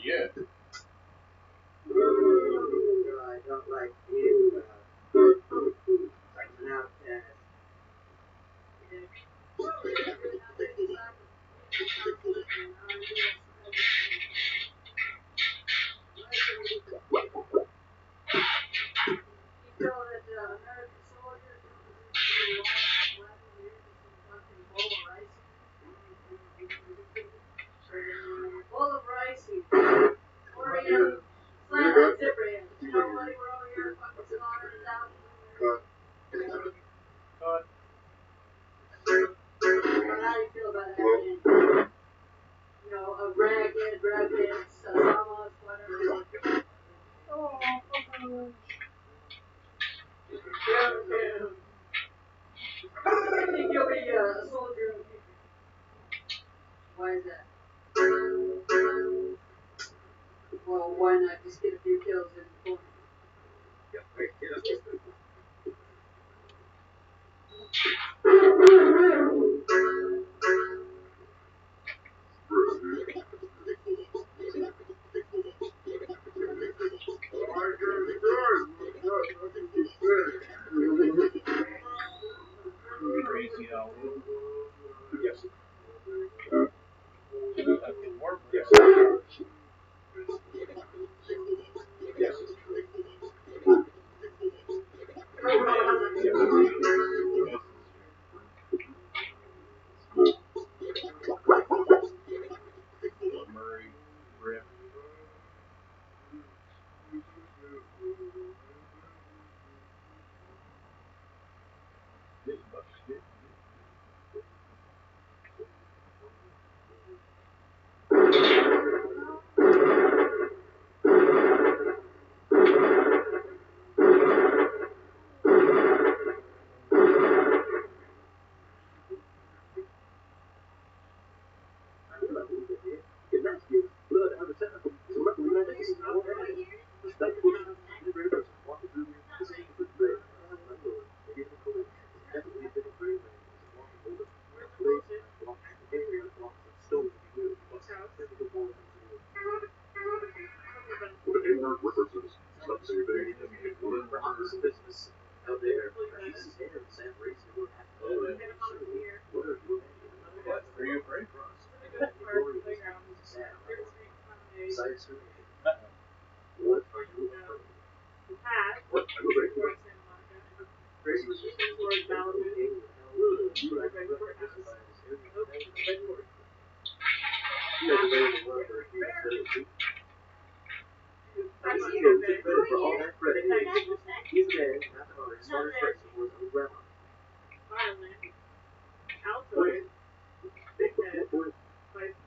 Speaker 1: Yeah.
Speaker 4: I don't like you. Now, bowl of rice. just get a few kills in the morning.
Speaker 1: Crazy how
Speaker 3: Yes.
Speaker 1: fucking warp.
Speaker 3: Yes. Yes.
Speaker 1: Murray rip. Are you afraid?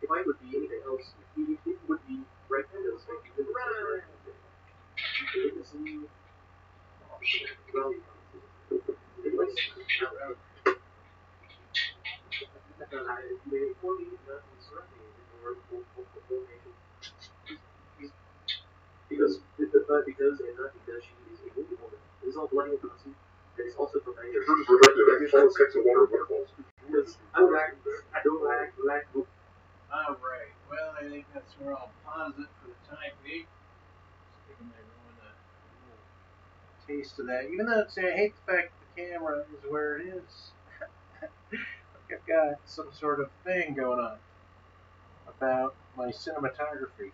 Speaker 3: If I would be anything else, it would be right now. Because and not because she is a movie woman. It is all bloody and nasty. And it's also from anger. Because I don't like
Speaker 1: Alright, well, I think that's where I'll pause it for the time being. Just taking everyone a little taste of that. Even though I hate the fact that the camera is where it is. Like I've got some sort of thing going on about my cinematography.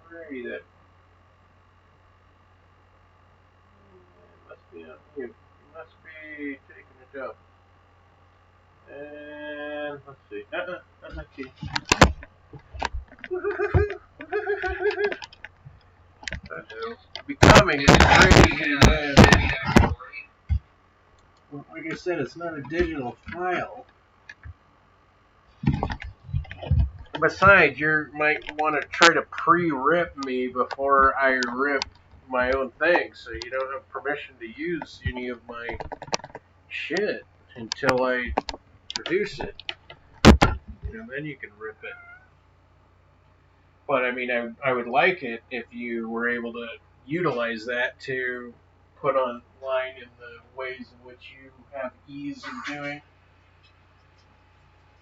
Speaker 1: Alrighty then. It must be on mute. You must be taking a dump. And let's see. Okay. Becoming a crazy man. Like I said, it's not a digital file. Besides, you might want to try to pre-rip me before I rip my own thing, so you don't have permission to use any of my shit until I produce it. And then you can rip it. But I mean, I would like it if you were able to utilize that to put online in the ways in which you have ease in doing.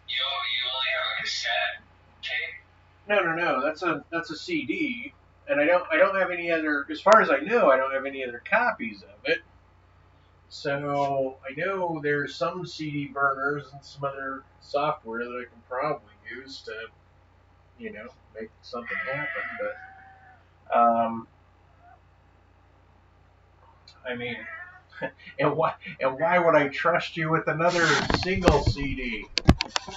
Speaker 2: You only have a cassette tape?
Speaker 1: No. That's a CD, and I don't have any other. As far as I know, I don't have any other copies of it. So I know there's some CD burners and some other software that I can probably use to, make something happen. But I mean, and why would I trust you with another single CD?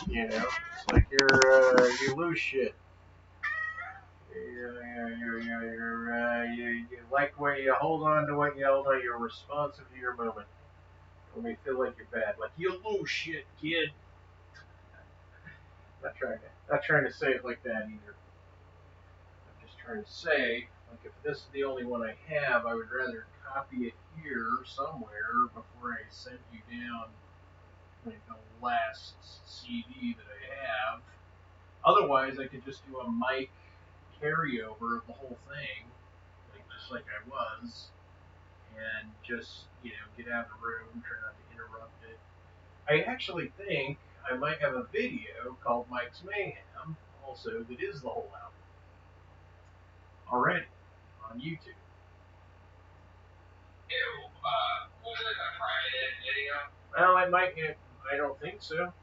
Speaker 1: It's like you lose shit. You like what you hold on to what you hold on. You're responsive to your moment. When you feel like you're bad, like you lose shit, kid. Not trying to say it like that either. I'm just trying to say, like, if this is the only one I have, I would rather copy it here somewhere before I send you down like the last CD that I have. Otherwise, I could just do a mic carryover of the whole thing, like just like I was, and just get out of the room, try not to interrupt it. I actually think I might have a video called Mike's Mayhem, also that is the whole album already on YouTube.
Speaker 2: Was it a private video?
Speaker 1: Well, I might. I don't think so.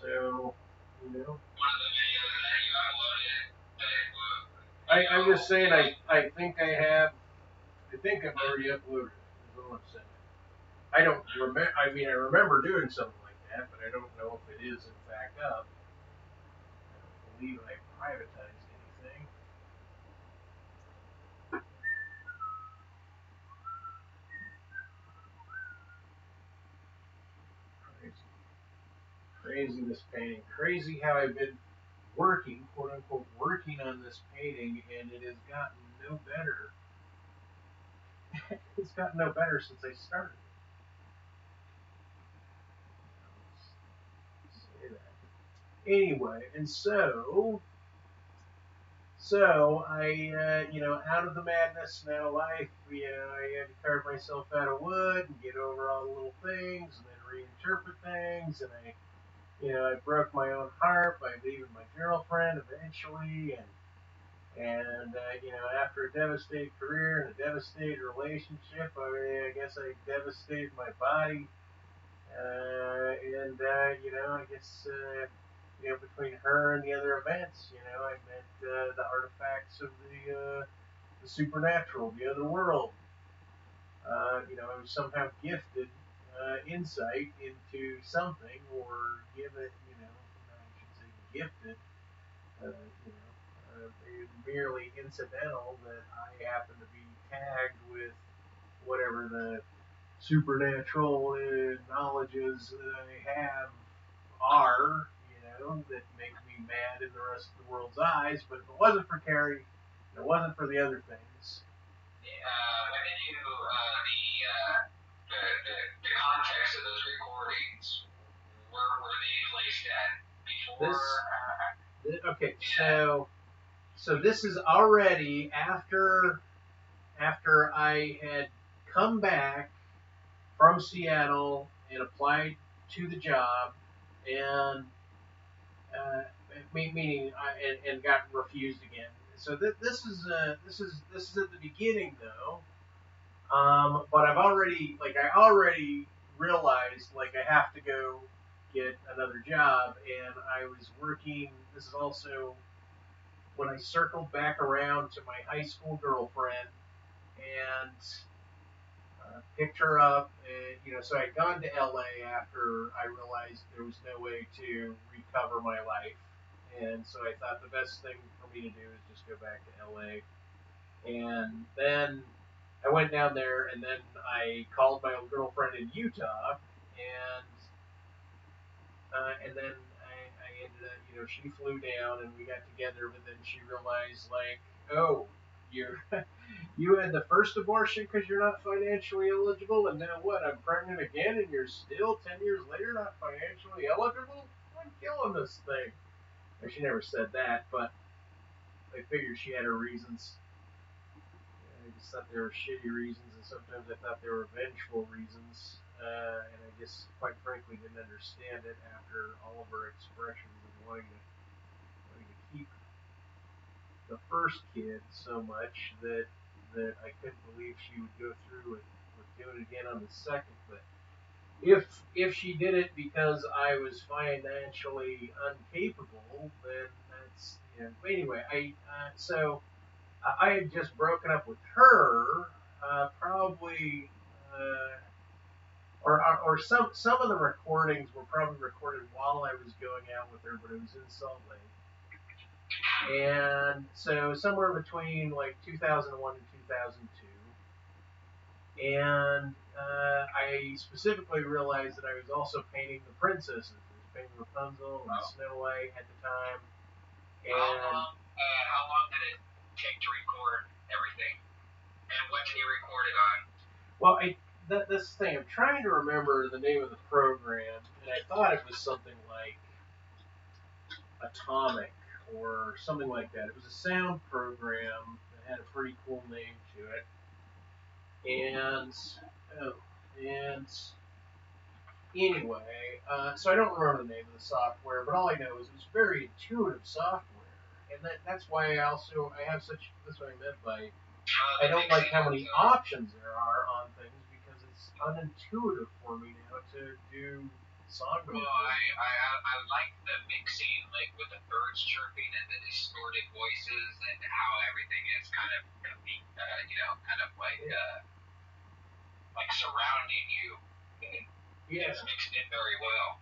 Speaker 1: So,
Speaker 2: One of the videos that you uploaded.
Speaker 1: I'm just saying. I think I have. I think I've already uploaded it. Is all I'm saying. I don't remember. I mean, I remember doing something like that, but I don't know if it is in fact up. I don't believe I privatized anything. Crazy this painting. Crazy how I've been working, quote unquote, working on this painting, and it has gotten no better. It's gotten no better since I started. Say that. Anyway, and so I, out of the madness now life, I had to carve myself out of wood and get over all the little things, and then reinterpret things, and I broke my own heart by leaving my girlfriend eventually, and after a devastated career and a devastated relationship, I guess I devastated my body, I guess between her and the other events, I met the artifacts of the supernatural, the other world. I was somehow gifted insight into something, or given, I should say gifted, merely incidental that I happen to be tagged with whatever the supernatural knowledges that I have are, that make me mad in the rest of the world's eyes. But if it wasn't for Carrie, if it wasn't for the other things.
Speaker 2: When did you, the context of those recordings, where were they placed at before?
Speaker 1: Okay, so this is already after I had come back from Seattle and applied to the job, and meaning and got refused again. So this is at the beginning though. But I already realized I have to go get another job, and I was working. This is also when I circled back around to my high school girlfriend and picked her up, and so I'd gone to LA after I realized there was no way to recover my life, and so I thought the best thing for me to do is just go back to LA, and then I went down there, and then I called my old girlfriend in Utah, and then I ended up, she flew down, and we got together, but then she realized, oh, you had the first abortion because you're not financially eligible, and now what? I'm pregnant again, and you're still 10 years later not financially eligible? I'm killing this thing. Well, she never said that, but I figured she had her reasons. I just thought they were shitty reasons, and sometimes I thought they were vengeful reasons, and I just, quite frankly, didn't understand it after all of her expressions of wanting to keep the first kid so much that I couldn't believe she would go through with doing it again on the second. But if she did it because I was financially incapable, then that's Anyway, I had just broken up with her, probably, or some of the recordings were probably recorded while I was going out with her, but it was in Salt Lake. And so somewhere between 2001 and 2002, and I specifically realized that I was also painting the princesses. I was painting Rapunzel and Snow White at the time. And
Speaker 2: how long did it take to record everything? And what did you record it on?
Speaker 1: Well, this thing, I'm trying to remember the name of the program, and I thought it was something like Atomic or something like that. It was a sound program that had a pretty cool name to it. And anyway, so I don't remember the name of the software, but all I know is it was very intuitive software, and that's why I have such. That's what I meant by I don't like how many options there are on things because it's unintuitive for me now to do song.
Speaker 2: Well, I like the mixing, like with the birds chirping and the distorted voices and how everything is kind of, kind of like surrounding you.
Speaker 1: Yeah.
Speaker 2: It's mixed in very well.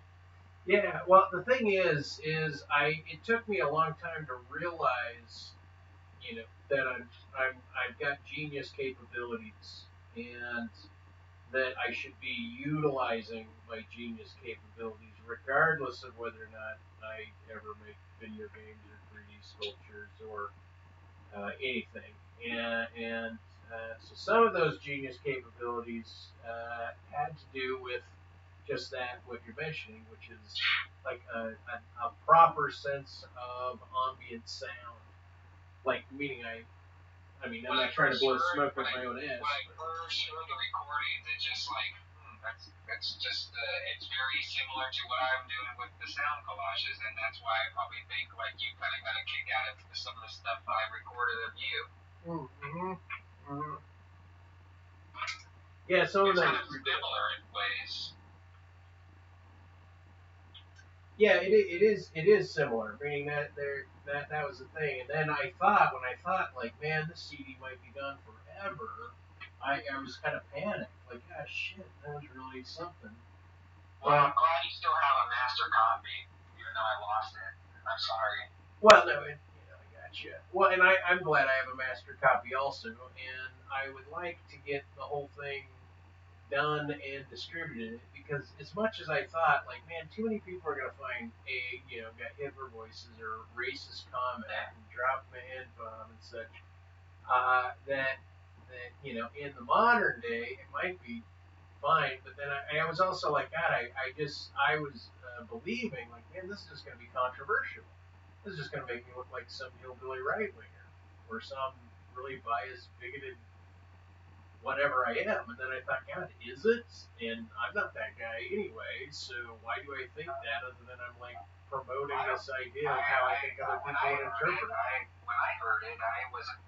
Speaker 1: Yeah. Well, the thing is it took me a long time to realize, that I've got genius capabilities and that I should be utilizing my genius capabilities regardless of whether or not I ever make video games or 3D sculptures or anything. So some of those genius capabilities had to do with just that, what you're mentioning, which is like a proper sense of ambient sound. Like, meaning I'm not trying to blow smoke up my own ass.
Speaker 2: When I first heard the recordings, it's just like, that's just, it's very similar to what I'm doing with the sound collages, and that's why I probably think, like, you kind of got a kick out of some of the stuff I recorded of you.
Speaker 1: Yeah, some of
Speaker 2: it's
Speaker 1: that
Speaker 2: kind of similar in ways.
Speaker 1: Yeah, it is similar, meaning that that was the thing. And then when I thought like, man, this CD might be done forever, I was kind of panicked, like, ah, shit, that was really something.
Speaker 2: Well, I'm glad you still have a master copy, even though I lost it. I'm sorry.
Speaker 1: Well, no, I gotcha. Well, and I'm glad I have a master copy also, and I would like to get the whole thing done and distributed, because as much as I thought, like, man, too many people are gonna find got Hitler voices or racist comment and drop my N-bomb and such, that in the modern day it might be fine, but then I was also like, God, I was believing, like, man, this is just gonna be controversial. This is just gonna make me look like some hillbilly right winger or some really biased, bigoted whatever I am. And then I thought, God, is it? And I'm not that guy anyway, so why do I think that other than I'm like promoting this idea of how I think other people would interpret it?
Speaker 2: When I heard it, I wasn't,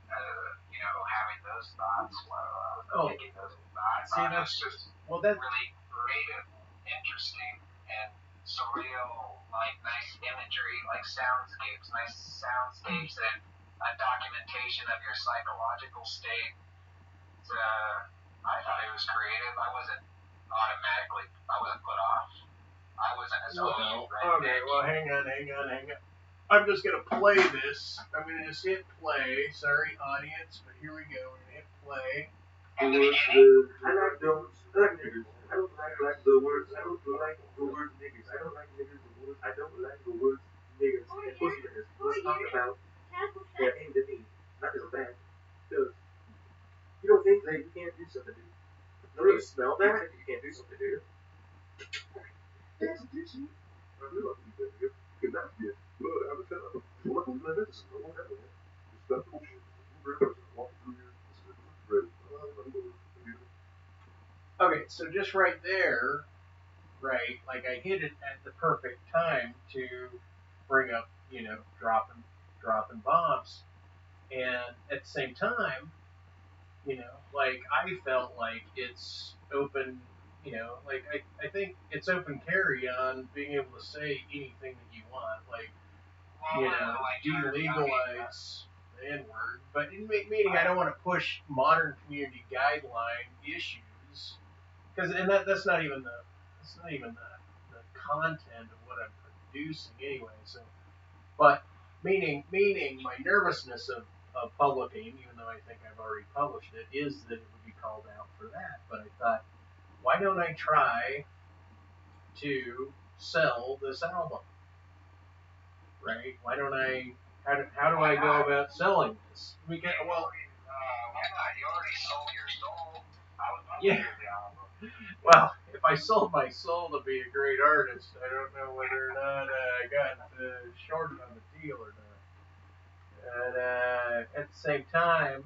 Speaker 2: having those thoughts while I was making those thoughts.
Speaker 1: See,
Speaker 2: that's just really creative, interesting, and surreal, like nice imagery, like soundscapes, and a documentation of your psychological state. I thought it was creative. I wasn't put off. I wasn't as
Speaker 1: okay, well, hang on. I'm just going to play this. I'm going to just hit play. Sorry, audience, but here we go. We're going to hit play.
Speaker 3: I like those. I like niggers. I don't like the words. I don't like the words niggers. I don't like niggers and words. I don't like the words niggers and pussy niggers. Let's talk about they're aimed at me, not as a bad. Because you don't think that you can't do something, do you? Don't you smell that? You can't do something, do you? That's a good shit. I do like to do that, nigga. Because that's good. Blood out of town. What was my message? No one ever had. It's that bullshit. You're a great person. Walking through here. This is great.
Speaker 1: Okay, so just right there, right, like I hit it at the perfect time to bring up, dropping bombs. And at the same time, like I felt like it's open, like I think it's open carry on being able to say anything that you want, like, delegalize the N-word, but meaning I don't want to push modern community guideline issues, because that's not even the content of what I'm producing anyway. So, but meaning my nervousness of publishing, even though I think I've already published it, is that it would be called out for that. But I thought, why don't I try to sell this album? Right? Why don't I? How do I go about selling this?
Speaker 2: Why not? You already sold your soul.
Speaker 1: Yeah. Well, if I sold my soul to be a great artist, I don't know whether or not I got shorted on the deal or not. And at the same time,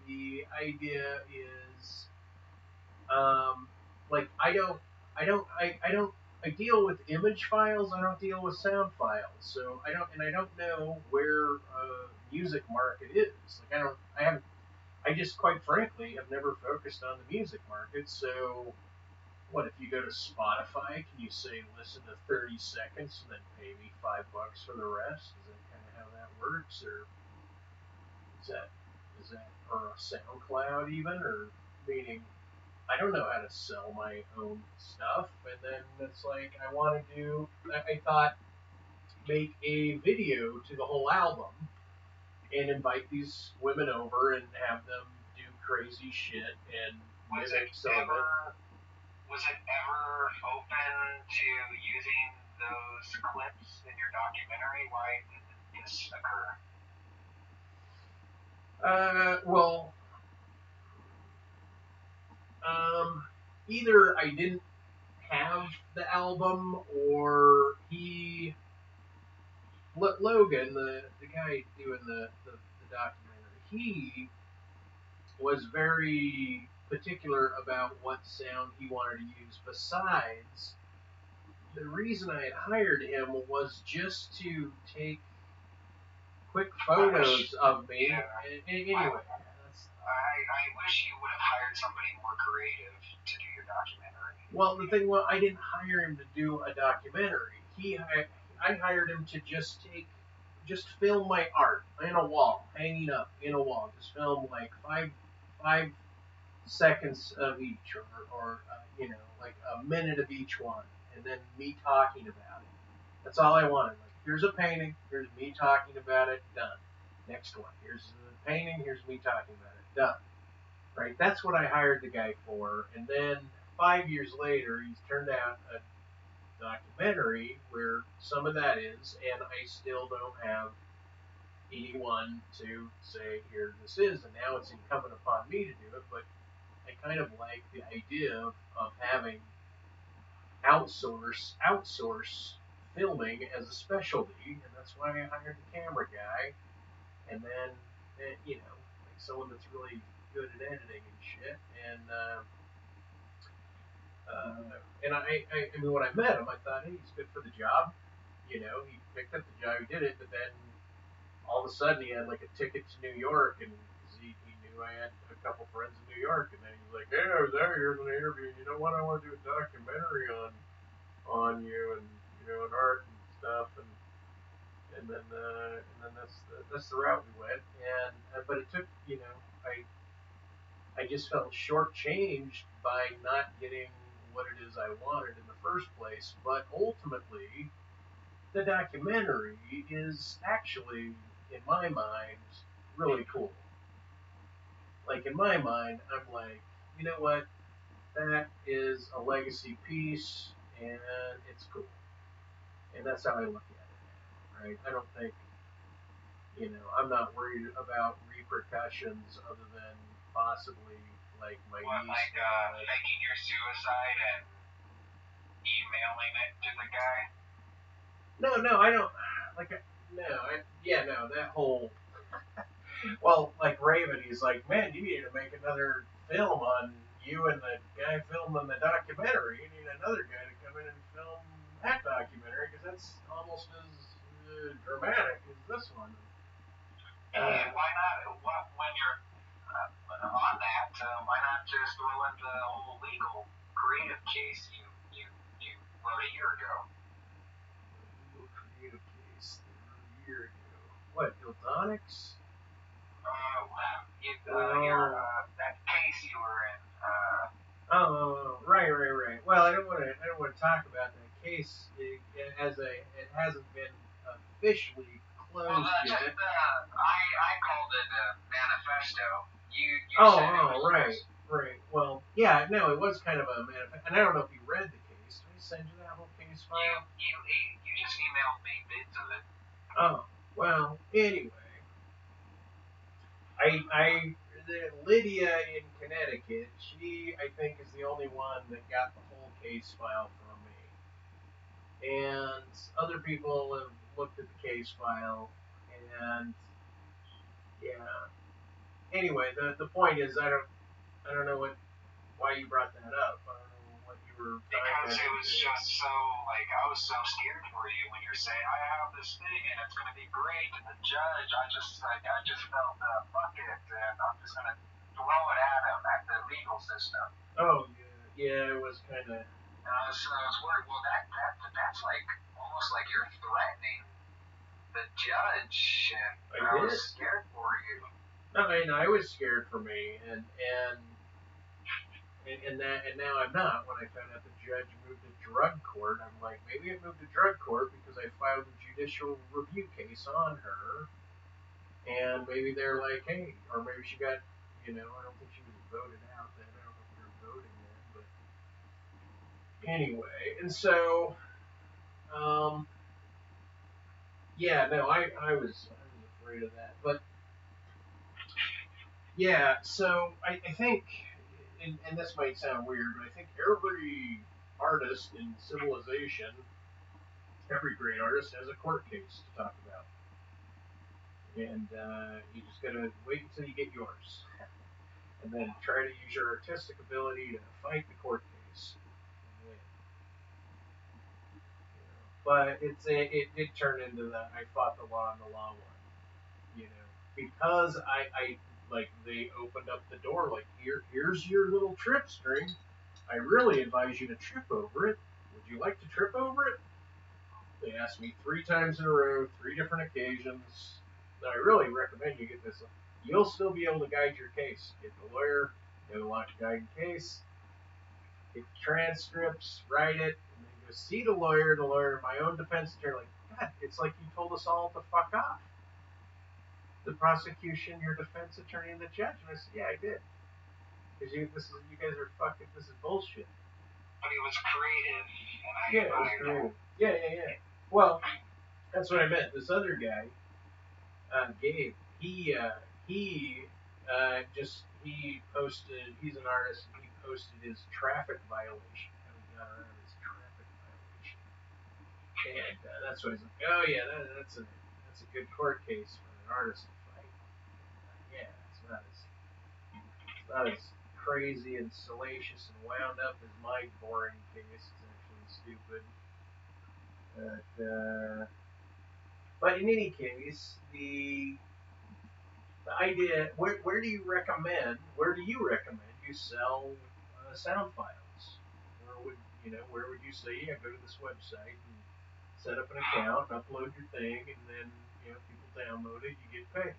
Speaker 1: the idea is, like I deal with image files. I don't deal with sound files. So I don't know where music market is. Like I just quite frankly have never focused on the music market. So what if you go to Spotify? Can you say listen to 30 seconds and then pay me $5 for the rest? Is that kind of how that works, or is that or a SoundCloud even, or meaning I don't know how to sell my own stuff. And then it's like I thought make a video to the whole album and invite these women over and have them do crazy shit and mimic some of it.
Speaker 2: Was it ever open to using those clips in your documentary? Why did this occur?
Speaker 1: Well, either I didn't have the album, or Logan, the guy doing the documentary, he was very particular about what sound he wanted to use. Besides, the reason I had hired him was just to take quick photos of me.
Speaker 2: Yeah.
Speaker 1: Anyway,
Speaker 2: I wish you would have hired somebody more creative to do your documentary.
Speaker 1: Well, the thing was, I didn't hire him to do a documentary. I hired him to just film my art in a wall, hanging up in a wall. Just film like five seconds of each, or like a minute of each one, and then me talking about it. That's all I wanted. Like, here's a painting, here's me talking about it, done. Next one, here's the painting, here's me talking about it, done. Right? That's what I hired the guy for. And then 5 years later, he's turned out a documentary where some of that is, and I still don't have anyone to say, here, this is, and now it's incumbent upon me to do it. But I kind of like the idea of having outsource filming as a specialty, and that's why I hired the camera guy, and then like someone that's really good at editing and shit. And I mean, when I met him, I thought, hey, he's good for the job. He picked up the job, he did it, but then all of a sudden he had like a ticket to New York, and he knew I had a couple friends in New York, and then he was like, hey, I was out here in an interview, you know what, I want to do a documentary on you, and and art and stuff, and then that's the route we went, and but it took, I just felt shortchanged by not getting what it is I wanted in the first place. But ultimately, the documentary is actually, in my mind, really cool. Like, in my mind, I'm like, you know what? That is a legacy piece, and it's cool. And that's how I look at it, right? I don't think, I'm not worried about repercussions other than possibly, like, my niece.
Speaker 2: Like faking your suicide and emailing it to the guy?
Speaker 1: No, I don't. That whole. Well, like Raven, he's like, man, you need to make another film on you and the guy filming the documentary. You need another guy to come in and film that documentary, because that's almost as dramatic as this one.
Speaker 2: And why not? When you're on that, why not just throw in the whole legal creative case you wrote a year ago?
Speaker 1: Creative case a year ago. What, Ildonics?
Speaker 2: That case you were in.
Speaker 1: Right. Well, I don't want to talk about that case. It hasn't been officially closed yet.
Speaker 2: I called it a manifesto. You
Speaker 1: Right. Well, yeah, no, it was kind of a manifesto, and I don't know if you read the case. Did I send you that whole case file?
Speaker 2: You just emailed me bits of it.
Speaker 1: Oh, well, anyway, Lydia in Connecticut. She, I think, is the only one that got the whole case file from me. And other people have looked at the case file, and yeah. Anyway, the point is, I don't know why you brought that up. I don't know what you were
Speaker 2: because it was just so, like, I was so scared for you when you're saying, I have this thing and it's going to be great, and the judge, I just felt, fuck it, and I'm just going to throw it at him, at the legal system.
Speaker 1: Oh, yeah, it was kind of...
Speaker 2: I was worried, well, that's like, almost like you're threatening the judge, and I was scared for you.
Speaker 1: No, and I was scared for me, and now I'm not. When I found out the judge moved to drug court, I'm like, maybe it moved to drug court because I filed a judicial review case on her, and maybe they're like, hey, or maybe she got, I don't think she was voted out then. I don't know if we were voting then, but anyway, and so, yeah, no, I was afraid of that, but yeah, so I think, and this might sound weird, but I think every artist in civilization, every great artist has a court case to talk about. And you just gotta wait until you get yours. And then try to use your artistic ability to fight the court case and win. But it did turn into the I fought the law and the law won. Because I like they opened up the door like here's your little trip string. I really advise you to trip over it. Would you like to trip over it? They asked me 3 times in a row, 3 different occasions. I really recommend you get this. You'll still be able to guide your case. Get the lawyer, get a guide case, get the transcripts, write it, and then go see the lawyer, my own defense attorney. Like, God, it's like you told us all to fuck off. The prosecution, your defense attorney, and the judge. And I said, yeah, I did. Because you guys are fucking, this is bullshit.
Speaker 2: But it was creative.
Speaker 1: Yeah, it was creative. Yeah. Well, that's what I meant. This other guy, Gabe, he posted, he's an artist, and he posted his traffic violation, how he got around his traffic violation. And that's what he's like, oh yeah, that's a good court case for an artist to fight. Yeah, it's not as crazy and salacious and wound up as my boring case. It's actually stupid. But in any case, the idea, where do you recommend you sell sound files? Where would you say, yeah, go to this website and set up an account, upload your thing, and then, people download it, you get paid?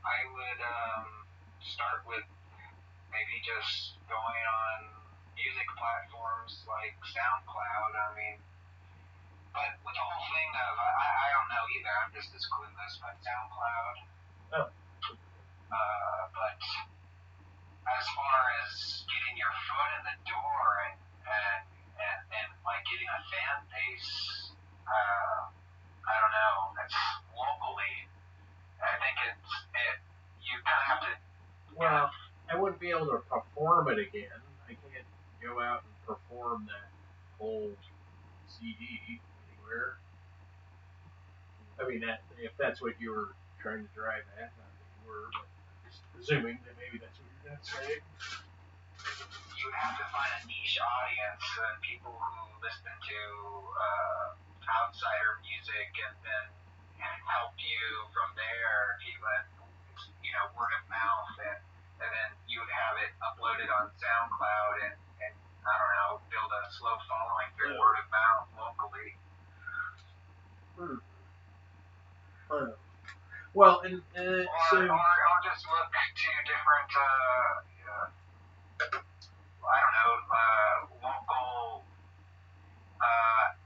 Speaker 2: I would start with maybe just going on music platforms like SoundCloud. I mean, but with the whole thing of, I don't know either, I'm just as clueless, but SoundCloud.
Speaker 1: Oh.
Speaker 2: But as far as getting your foot in the door and like getting a fan base, I don't know, that's locally. I think you kind of have to.
Speaker 1: Well, I wouldn't be able to perform it again. I can't go out and perform that whole CD anywhere. I mean, if that's what you were trying to drive at, not that you were, but just presuming that maybe that's what you're going to say.
Speaker 2: You would have to find a niche audience, people who listen to outsider music, and then help you from there. Word of mouth, and then you would have it uploaded on SoundCloud, and I don't know, build a slow following through word of mouth locally.
Speaker 1: Well, and
Speaker 2: or just look to different, I don't know, local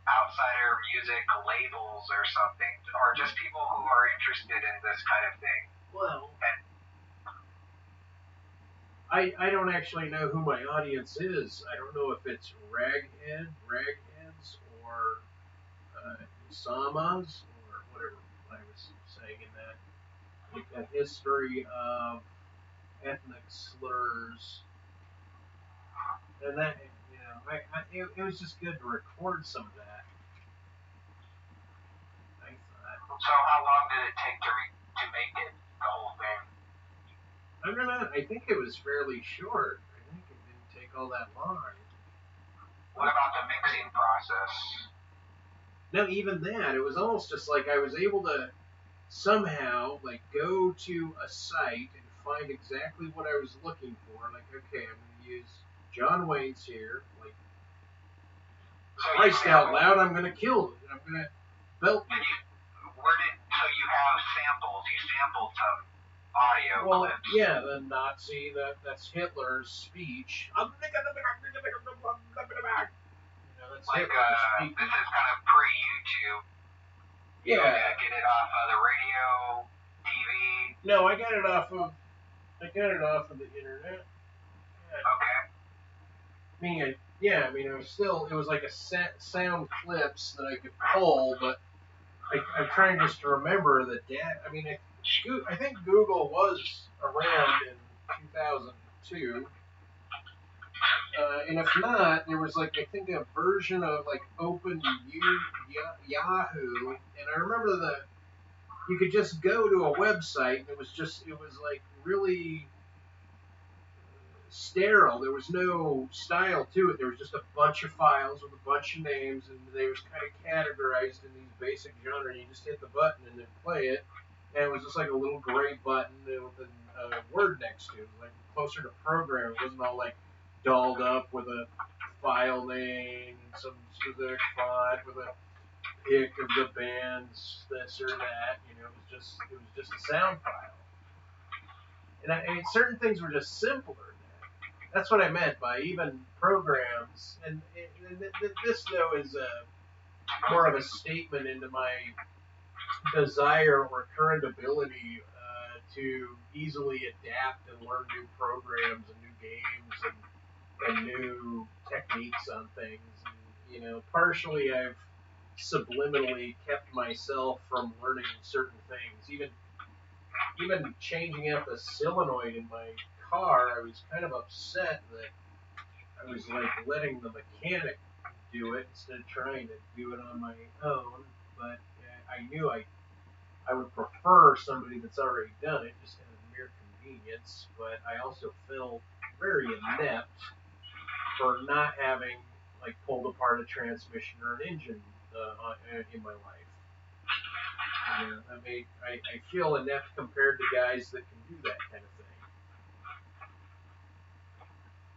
Speaker 2: outsider music labels or something, or just people who are interested in this kind of thing.
Speaker 1: Well, I don't actually know who my audience is. I don't know if it's ragheads, or Isamas, or whatever I was saying in that history of ethnic slurs, and that, you know, it was just good to record some of that. I thought.
Speaker 2: So how long did it take to make it, the whole thing?
Speaker 1: I don't know. I think it was fairly short. I think it didn't take all that long.
Speaker 2: What about the mixing process?
Speaker 1: No, even that. It was almost just like I was able to somehow like go to a site and find exactly what I was looking for. Like, okay, I'm going to use John Wayne's here. Like, Christ out loud, I'm going to kill it. I'm going to belt it.
Speaker 2: So you have samples. You sampled some audio clips.
Speaker 1: Yeah, the Nazi, that's Hitler's speech. You know, that's
Speaker 2: like,
Speaker 1: Hitler's speech.
Speaker 2: This is kind of pre-YouTube. You get it off of the radio, TV?
Speaker 1: No, I got it off of the internet.
Speaker 2: Okay.
Speaker 1: I mean, it was like a sound clips that I could pull, but I'm trying just to remember the data. I mean, I think Google was around in 2002. And if not, there was like, I think a version of like Open Yahoo, and I remember you could just go to a website, and it was like really sterile. There was no style to it. There was just a bunch of files with a bunch of names, and they were kind of categorized in these basic genres. You just hit the button and then play it, and it was just like a little gray button with a word next to it. It was like closer to program. It wasn't all like dolled up with a file name, some specific font with a pic of the band's this or that. You know, it was just a sound file. And I mean, certain things were just simpler. That's what I meant by even programs. And this, though, is more of a statement into my desire or current ability to easily adapt and learn new programs and new games and new techniques on things. And, you know, partially I've subliminally kept myself from learning certain things. Even changing out the solenoid in my car, I was kind of upset that I was like letting the mechanic do it instead of trying to do it on my own. But I knew I would prefer somebody that's already done it, just as a mere convenience. But I also feel very inept for not having like pulled apart a transmission or an engine in my life. You know, I mean, I feel inept compared to guys that can do that kind of thing.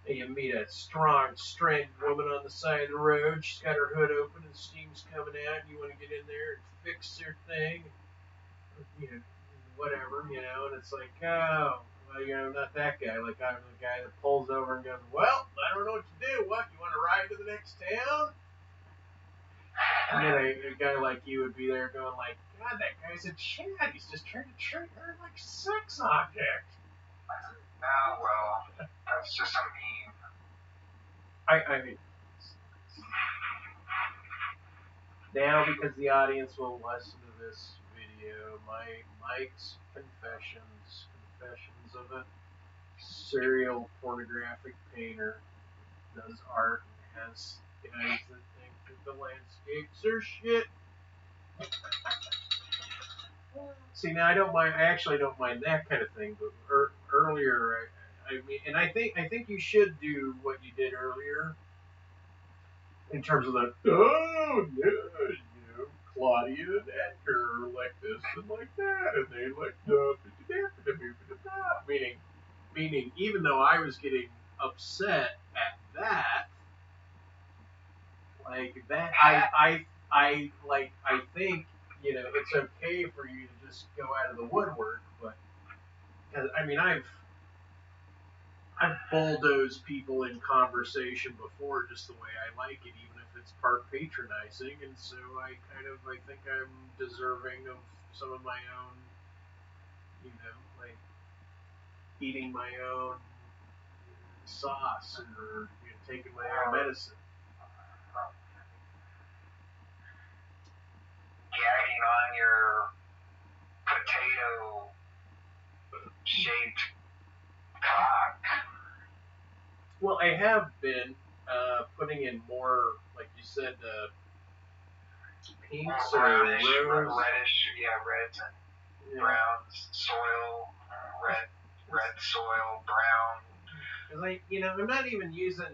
Speaker 1: And you meet a strong, stranded woman on the side of the road. She's got her hood open and steam's coming out. And you want to get in there and fix her thing, you know, whatever, you know. And it's like, oh, well, you know, I'm not that guy. Like, I'm the guy that pulls over and goes, well, I don't know what to do. What? You want to ride to the next town? And then a guy like you would be there going like, God, that guy's a Chad. He's just trying to treat her like a sex object.
Speaker 2: Oh, well, that's just a meme.
Speaker 1: I mean, now because the audience will listen to this video, Mike's confessions of a serial pornographic painter, does art and has guys that think that the landscapes are shit. See, now I actually don't mind that kind of thing, but earlier, I mean, and I think you should do what you did earlier in terms of the, oh, yeah, you know, Claudia and Edgar are like this and like that, and they like, meaning, even though I was getting upset at that, like that, I think, you know, it's okay for you to just go out of the woodwork, but I mean, I've bulldozed people in conversation before just the way I like it, even if it's part patronizing, and so I think I'm deserving of some of my own, you know, like eating my own sauce or, you know, taking my own medicine.
Speaker 2: Gagging on your potato-shaped cock.
Speaker 1: Well, I have been putting in more, like you said, pinks or
Speaker 2: Brownish,
Speaker 1: rose.
Speaker 2: reddish, reds and browns, soil, red soil, brown.
Speaker 1: Because I'm not even using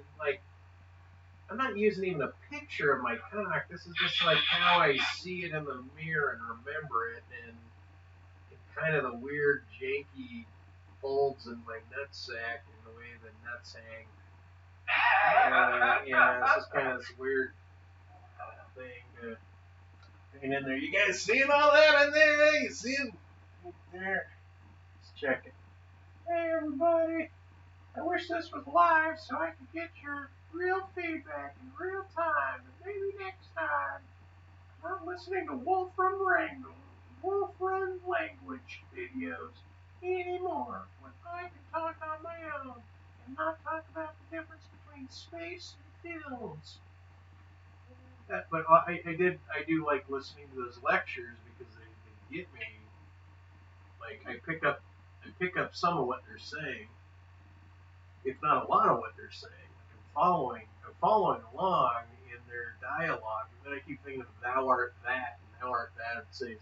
Speaker 1: I'm not using even a picture of my cock. This is just like how I see it in the mirror and remember it, and kind of the weird, janky folds in my nutsack and the way the nuts hang. It's just kind of this weird thing to hang in there. You guys seeing all that in there? You see it there? Just checking. Hey, everybody. I wish this was live so I could get your real feedback in real time. And maybe next time, I'm not listening to Wolfram language videos anymore when I can talk on my own and not talk about the difference between space and fields. But I do like listening to those lectures because they get me. Like I pick up some of what they're saying, if not a lot of what they're saying. Like I'm following along in their dialogue, and then I keep thinking of thou art that and thou art that, and say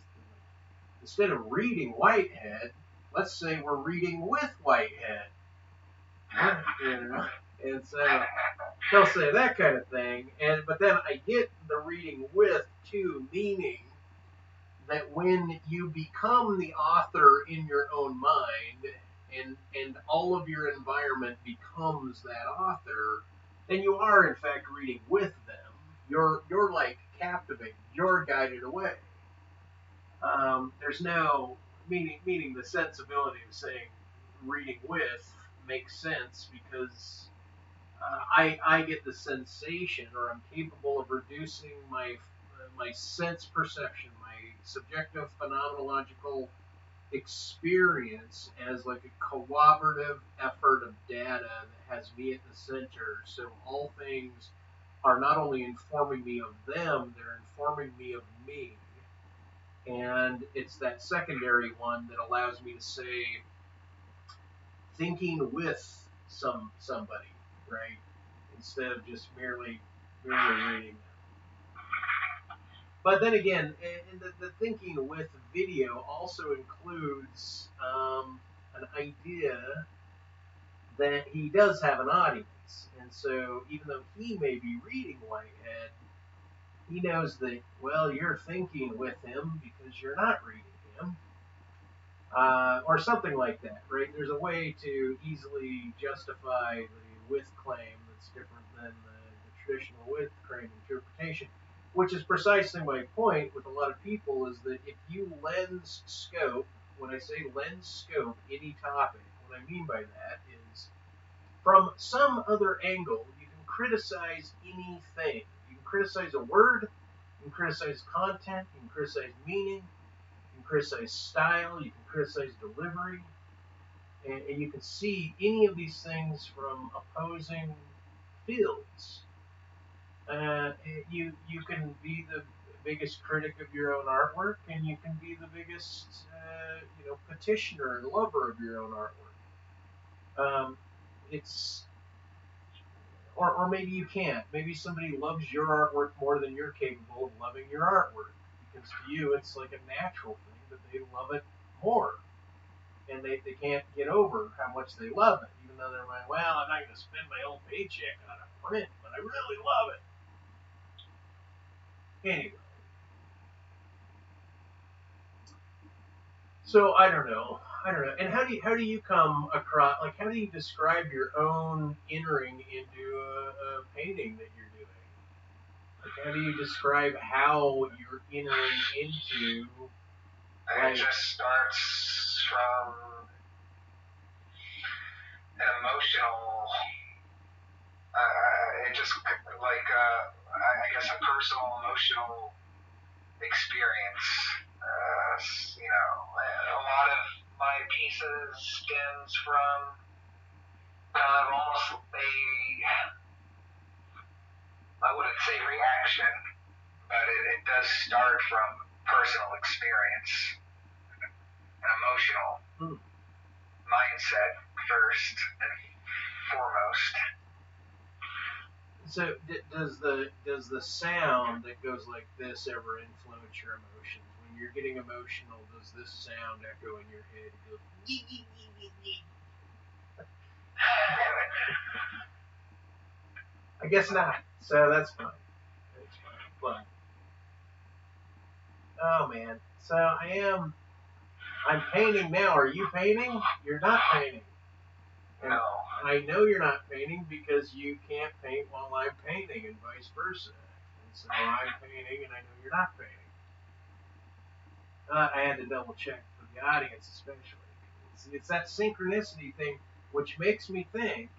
Speaker 1: instead of reading Whitehead, let's say we're reading with Whitehead. And so they'll say that kind of thing, but then I get the reading with too, meaning that when you become the author in your own mind and all of your environment becomes that author, then you are in fact reading with them. You're like captivated. You're guided away. There's no meaning the sensibility of saying reading with makes sense because I get the sensation, or I'm capable of reducing my sense perception, my subjective phenomenological experience as like a cooperative effort of data that has me at the center. So all things are not only informing me of them, they're informing me of me. And it's that secondary one that allows me to say thinking with somebody, right? Instead of just merely reading them. But then again, and the thinking with video also includes an idea that he does have an audience. And so even though he may be reading Whitehead, he knows that, well, you're thinking with him because you're not reading him. Or something like that, right? There's a way to easily justify the with claim that's different than the traditional with claim interpretation, which is precisely my point with a lot of people, is that if you lens scope, when I say lens scope any topic, what I mean by that is from some other angle, you can criticize anything. You can criticize a word, you can criticize content, you can criticize meaning, you can criticize style, you can criticize delivery, and you can see any of these things from opposing fields. You can be the biggest critic of your own artwork, and you can be the biggest petitioner and lover of your own artwork. Or maybe you can't. Maybe somebody loves your artwork more than you're capable of loving your artwork, because to you it's like a natural thing, but they love it more. And they can't get over how much they love it, even though they're like, well, I'm not going to spend my own paycheck on a print, but I really love it. Anyway. So I don't know. And how do you come across, like, how do you describe your own entering into a painting that you're doing? Like, how do you describe how you're entering into?
Speaker 2: It just starts from an emotional, it just like I guess a personal emotional experience. A lot of my pieces stems from almost I wouldn't say reaction, but it does start from personal experience, an emotional mindset first and foremost.
Speaker 1: So does the sound that goes like this ever influence your emotions? When you're getting emotional, does this sound echo in your head? It goes, "Gee, gee, gee, gee, gee." I guess not. So that's fine. That's fine. But oh man. So I'm painting now. Are you painting? You're not painting.
Speaker 2: No.
Speaker 1: I know you're not painting because you can't paint while I'm painting and vice versa. And so I'm painting and I know you're not painting. I had to double check for the audience especially. It's that synchronicity thing which makes me think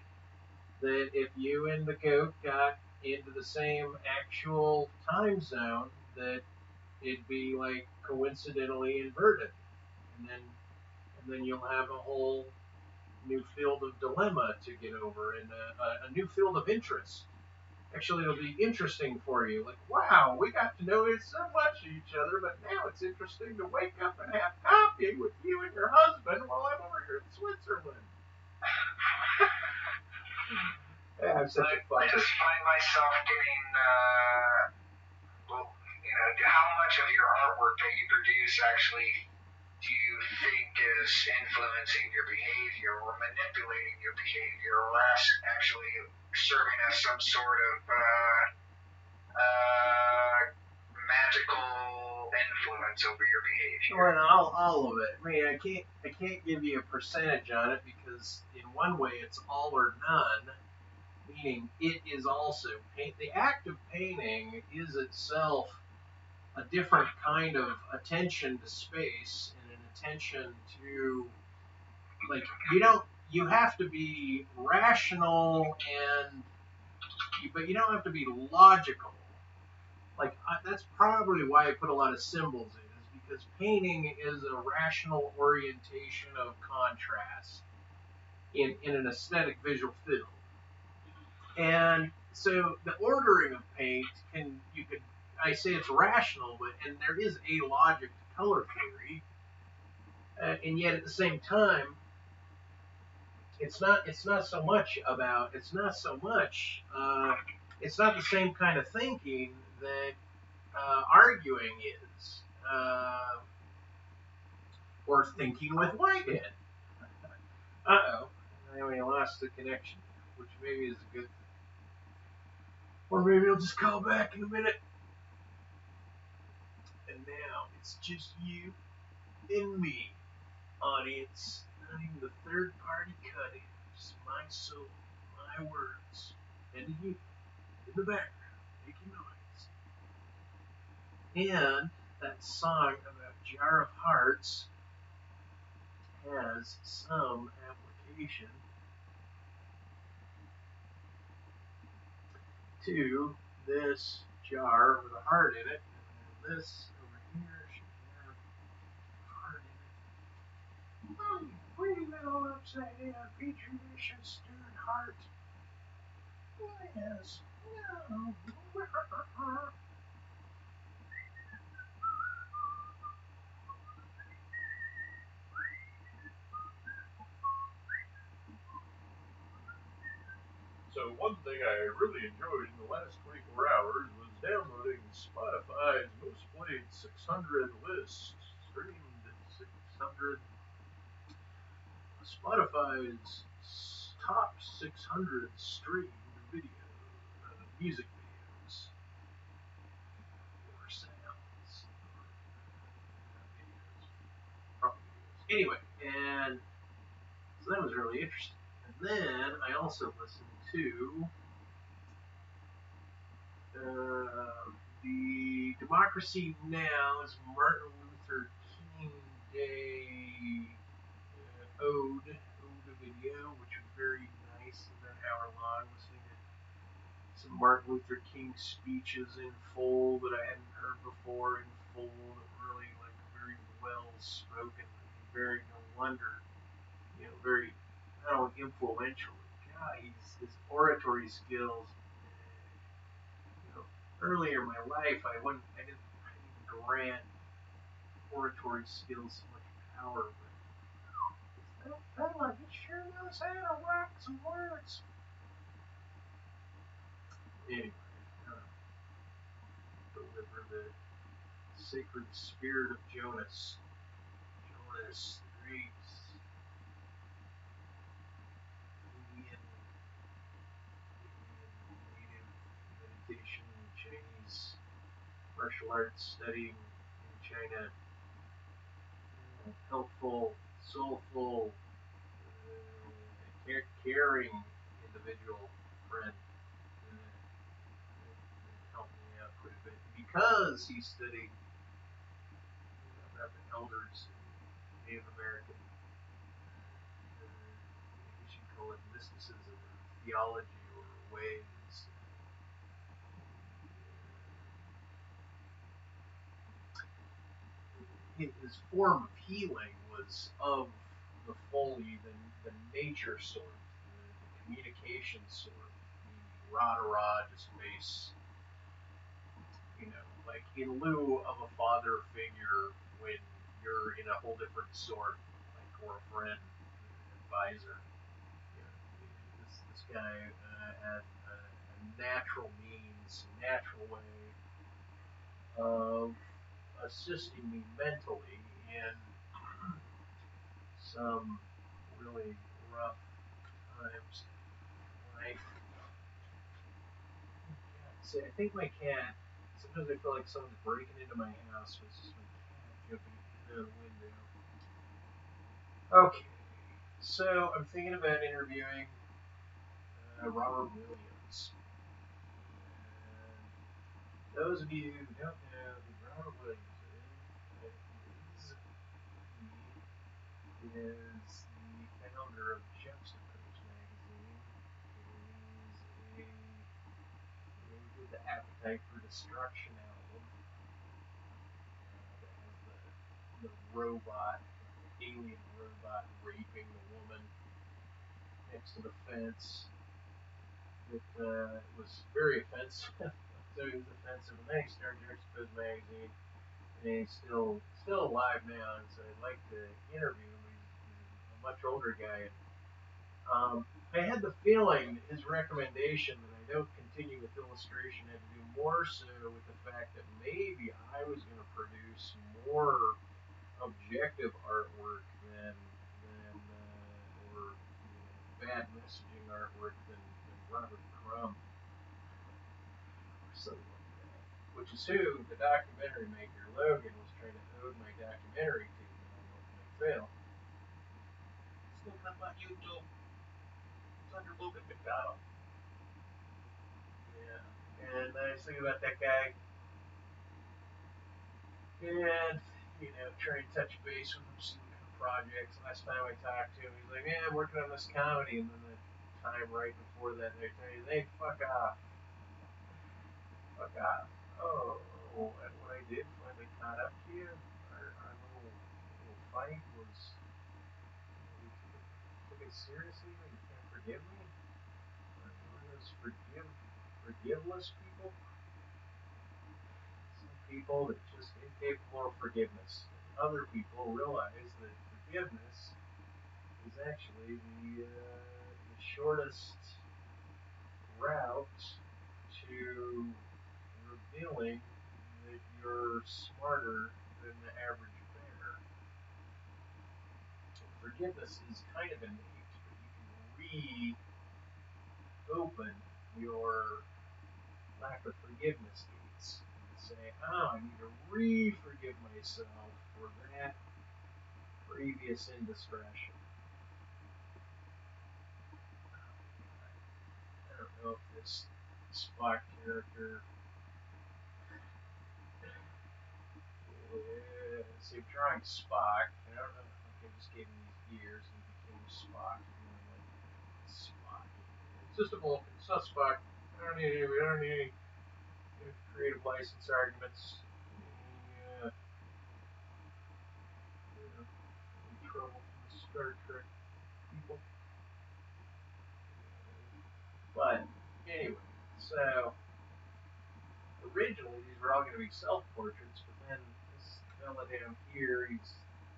Speaker 1: that if you and the goat got into the same actual time zone, that it'd be like coincidentally inverted. And then you'll have a whole new field of dilemma to get over and a new field of interest. Actually, it'll be interesting for you. Like, wow, we got to know so much of each other, but now it's interesting to wake up and have coffee with you and your husband while I'm over here in Switzerland. Yeah, I'm such a fucker.
Speaker 2: I just find myself getting, how much of your artwork that you produce actually do you think is influencing your behavior or manipulating your behavior or actually serving as some sort of magical influence over your behavior?
Speaker 1: Well, all of it. I mean, I can't give you a percentage on it because in one way it's all or none, meaning it is also paint. The act of painting is itself a different kind of attention to space and an attention to, like, you have to be rational but you don't have to be logical. Like, that's probably why I put a lot of symbols in, is because painting is a rational orientation of contrast in an aesthetic visual field. And so the ordering of paint I say it's rational, and there is a logic to color theory, and yet at the same time, it's not the same kind of thinking that arguing is, or thinking with Whitehead. Uh-oh, we lost the connection, which maybe is a good thing. Or maybe I'll just call back in a minute. And now it's just you and me, audience. Not even the third party cutting. Just my soul, my words, and you in the background making noise. And that song about Jar of Hearts has some application to this jar with a heart in it, and this over here should have a heart in it. Oh, pretty little upside down petri dish of stewed heart. Yes. No. So one thing I really enjoyed in the last 24 hours was downloading Spotify's most played 600 list, streamed 600, Spotify's top 600 streamed music videos, or sounds, or videos. Anyway, and so that was really interesting. And then I also listened to the Democracy Now!'s Martin Luther King Day ode video, which was very nice, about an hour long, listening to some Martin Luther King speeches in full that I hadn't heard before in full, that were really, like, very well spoken, very, no wonder, very, influential. God, his oratory skills. Earlier in my life, I didn't grant oratory skills so much power, but this fella, he sure knows Anyway, deliver the sacred spirit of Jonas. Jonas, the great Indian native meditation, Chinese martial arts studying in China, helpful, soulful, caring individual friend. Helped me out quite a bit because he studied about the elders in Native American, I guess you'd call it mysticism or theology or ways. His form of healing was of the Foley, the nature sort, the communication sort, the rah-rah, just base, like in lieu of a father figure when you're in a whole different sort, like, or a friend, advisor. This guy had a natural means, natural way of assisting me mentally in some really rough times in life. See, I think my cat, sometimes I feel like someone's breaking into my house, but it's just my cat jumping through the window. Okay, so I'm thinking about interviewing Robert Williams. And those of you who don't know who Robert Williams he is the founder of Juxtapose magazine. He did the Appetite for Destruction album that has the robot, the alien robot raping the woman next to the fence. It was very offensive. So he was offensive, and then he started Juxtapose magazine, and he's still alive now, and so I'd like to interview him. He's a much older guy. I had the feeling his recommendation that I don't continue with illustration had to do more so with the fact that maybe I was going to produce more objective artwork than or bad messaging artwork than Robert Crumb or something like that. Which is who the documentary maker Logan was trying to ode my documentary to, World of Mike Fahl. It's looking up on YouTube. It's under Logan Macdonald. Yeah. And I was thinking about that guy. And, try and touch base with him, see what kind of projects. Last time I talked to him, he's like, yeah, I'm working on this comedy. And then the time right before that, I tell you, hey, fuck off. Fuck off. Oh, and what I did finally caught up to you. Our little fight was, you took it seriously, but you can't forgive me? One of those forgiveless people? Some people that just incapable of forgiveness. And other people realize that forgiveness is actually the shortest route to revealing that you're smarter than the average bear. Forgiveness is kind of innate, but you can reopen your lack of forgiveness gates and say, I need to re-forgive myself for that previous indiscretion. I don't know if this Spock character. See, I'm drawing Spock. I don't know if I just gave him these ears and he became Spock. And then like Spock. It's just a Vulcan. It's not Spock. I don't need any creative license arguments. Yeah. Any trouble from the Star Trek people. But anyway, so originally these were all going to be self-portraits, but then this fella down here, he's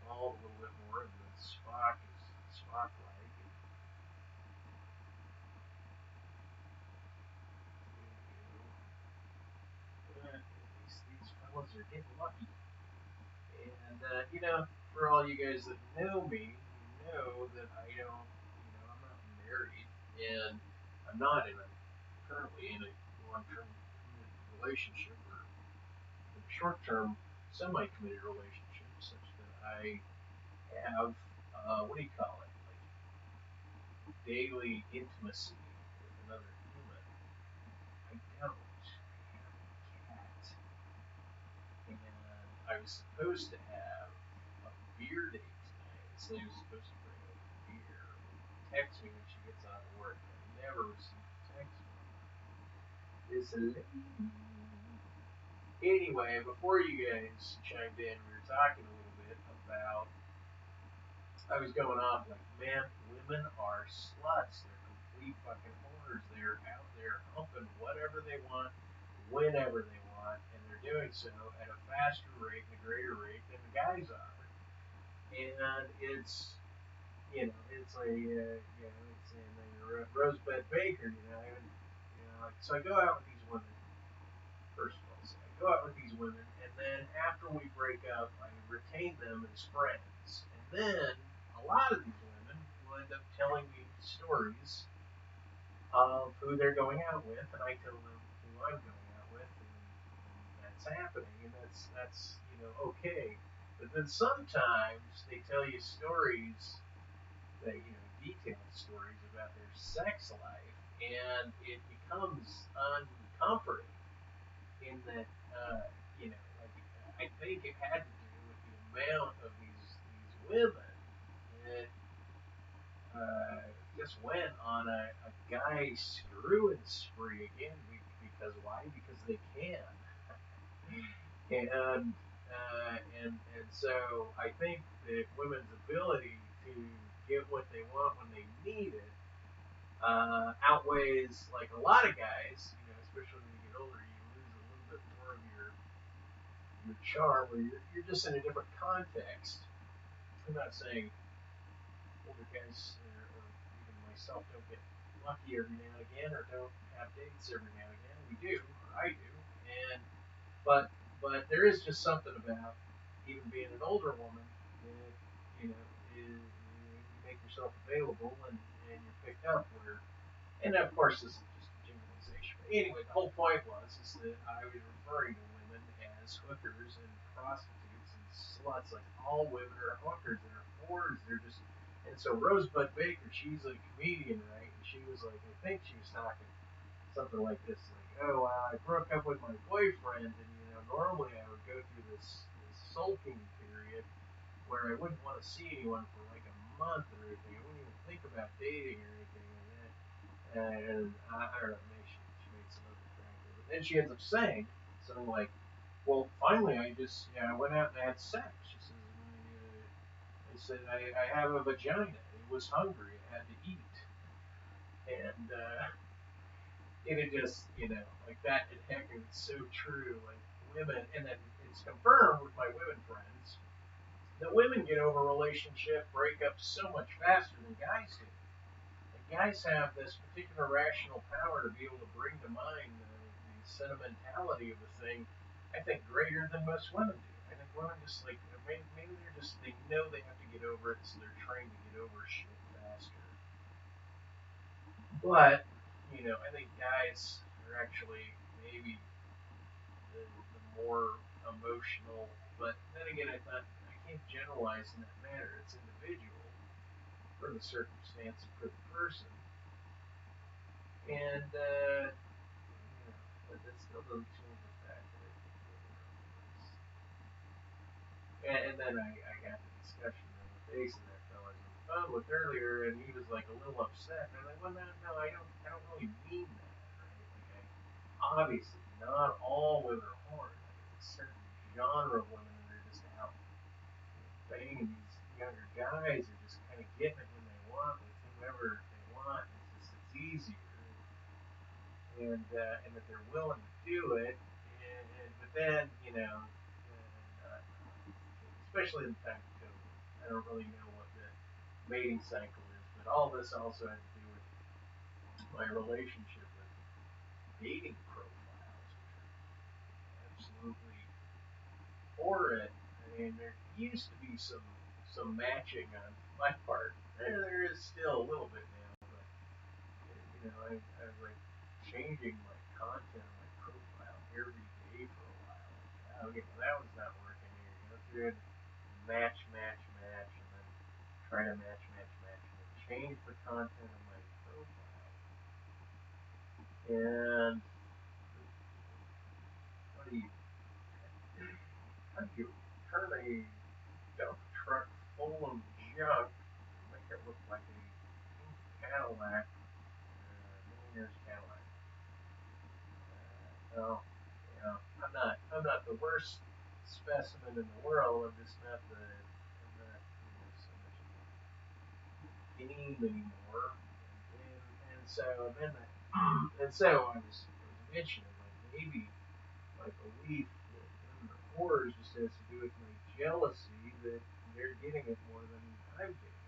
Speaker 1: bald a little bit more, and then Spock is Spock-like. get lucky. And, you know, for all you guys that know me, you know that I don't, you know, I'm not married, and I'm not currently in a long-term relationship or in a short-term semi-committed relationship, such that I have, what do you call it, like daily intimacy with another human. I don't. I have a cat. And I was supposed to have a beer date tonight. So he was supposed to bring over beer. Text me when she gets out of work. I never received a text from her. This lady. Anyway, before you guys chimed in, we were talking a little bit about. I was going off like, man, women are sluts. They're complete fucking whores. They're out there humping whatever they want, whenever they want, and they're doing so at a faster rate and a greater rate than the guys are. And it's, you know, it's like, you know, it's in Rosebud Baker, you know, and, you know, like, so I go out with these women. First of all, so I go out with these women, and then after we break up, I retain them as friends. And then a lot of these women will end up telling me stories of who they're going out with, and I tell them who I'm going out with, and that's happening, and that's you know, okay. But then sometimes they tell you stories that, you know, detailed stories about their sex life, and it becomes uncomforting in that, you know, like, I think it had to do with the amount of these women that just went on a guy screwing spree again. Because why? Because they can. And so I think that women's ability to get what they want when they need it outweighs, like, a lot of guys. You know, especially when you get older, you lose a little bit more of your charm, or you're just in a different context. I'm not saying older guys or even myself don't get lucky every now and again, or don't have dates every now and again. We do, or I do, and but there is just something about even being an older woman that, you know, you make yourself available, and you're picked up where. And of course, this is just a generalization. But anyway, the whole point is that I was referring to women as hookers and prostitutes and sluts. Like, all women are hookers and are whores. They're just. And so Rosebud Baker, she's a comedian, right? And she was like, I think she was talking something like this, like, oh, I broke up with my boyfriend, and, you know, normally I would go through this sulking period where I wouldn't want to see anyone for like a month or anything. I wouldn't even think about dating or anything. And I don't know, maybe she made some other factor. But then she ends up saying something like, well, finally I went out and I had sex. She says, I said, I have a vagina. It was hungry. It had to eat. And it just, you know, like, that, and heck, it's so true. Like, women, and then it's confirmed with my women friends that women get over relationship breakups so much faster than guys do. Guys have this particular rational power to be able to bring to mind the sentimentality of the thing, I think, greater than most women do. I think women just, like, maybe they're just, they know they have to get over it, so they're trained to get over shit faster. But, you know, I think guys are actually maybe the more emotional, but then again, I thought, I can't generalize in that manner. It's individual for the circumstance and for the person. And, you know, but that still doesn't change the fact that and then I got the discussion on the base of that fellow I was on the phone with earlier, and he was like a little upset. And I'm like, well, no, I don't really mean that, right? Like, obviously, not all women are horny. Like, there's a certain genre of women that are just out banging these younger guys, or just kind of getting it when they want with whomever they want. It's easier. And that they're willing to do it, but then, you know, especially in the time of COVID, I don't really know what the mating cycle is, but all this also had to do with my relationship with dating profiles, which are absolutely for it, I mean, there used to be some matching on my part. There is still a little bit now, but I was like changing my content on my profile every day for a while. Like, okay, well, that was not working here. Go through it, match, and then try to match, and then change the content of my profile. And how do you turn a dump truck full of junk and make it look like a Cadillac, millionaire's Cadillac? Well, I'm not the worst specimen in the world. I'm just not so much of a game anymore. And so I was mentioning, like, maybe my belief that the horrors just has to do with my jealousy that they're getting it more than I'm getting it.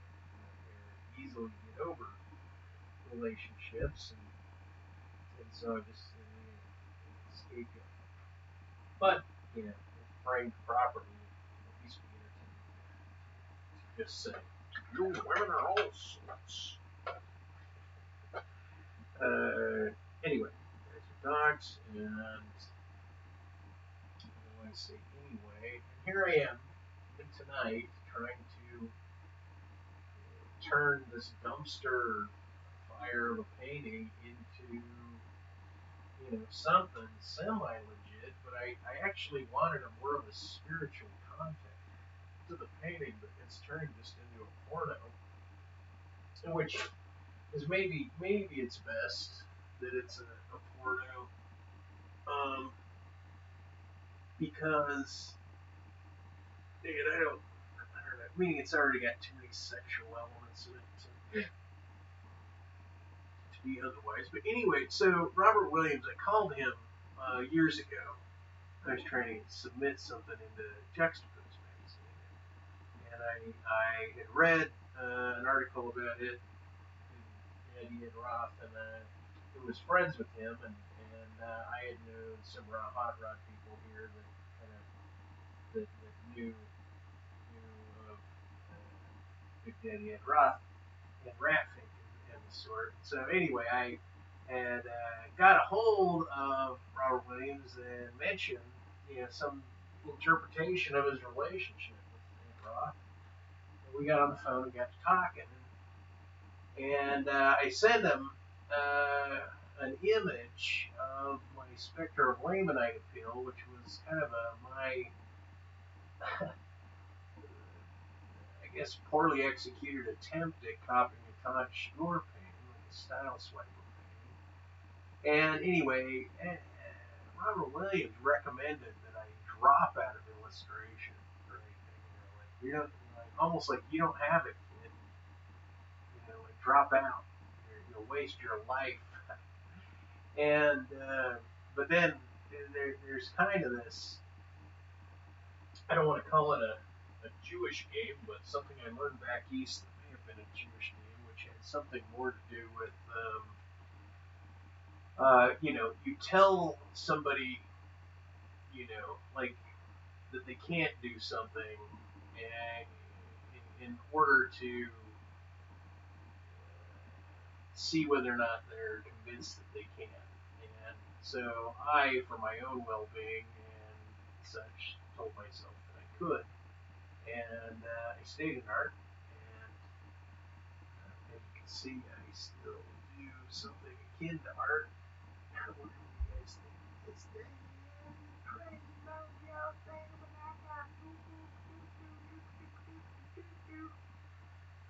Speaker 1: They're easily get over relationships, and so I just scapegoat. But if framed properly, at least be entertaining. Just say, you women are all sluts. Anyway, there's the dogs, and I want to say anyway, and here I am tonight trying to turn this dumpster fire of a painting into something semi-legit, but I actually wanted a more of a spiritual content to the painting, but it's turned just into a porno, which is maybe it's best that it's a porno, because I don't know, meaning it's already got too many sexual elements in it to be otherwise. But anyway, so Robert Williams, I called him years ago. I was trying to submit something into Juxtapose magazine, and I had read an article about it, Big Daddy Ed Roth, and who was friends with him, and I had known some hot rod people here that kind of that knew of Big Daddy Ed Roth and Ratfink and the sort. So anyway, I had got a hold of Robert Williams and mentioned some interpretation of his relationship with Ed Roth. And we got on the phone and got to talking, and I sent him an image of my Spectre of Lamanite appeal, which was kind of my I guess poorly executed attempt at copying a Todd Schor painting, like a style swiper painting. And anyway, Robert Williams recommended that I drop out of illustration or anything, almost like you don't have it, kid. Like drop out. You'll waste your life. And but then there's kind of this. I don't want to call it a Jewish game, but something I learned back east that may have been a Jewish game, which had something more to do with, you tell somebody, like that they can't do something, in order to see whether or not they're convinced that they can. And so I, for my own well-being and such, told myself that I could. And I stayed in art, and as you can see, I still do something akin to art. What do you guys think? It's the crazy mojo thing, but I got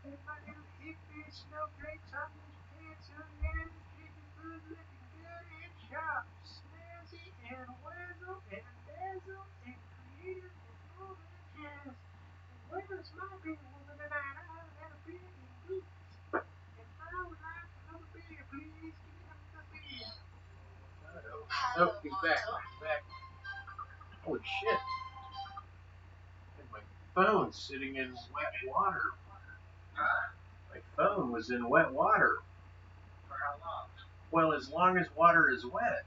Speaker 1: and my little hippie snowflakes on these pants, and chicken food looking good and sharp, snazzy and wazzle and dazzle and creative and all that jazz. Where's my big woman tonight? I've had a beer in weeks. And I would like another beer, please. Give me another beer. Oh, he's back. Holy shit. And my phone's sitting in wet water. My phone was in wet water.
Speaker 2: For how long?
Speaker 1: Well, as long as water is wet.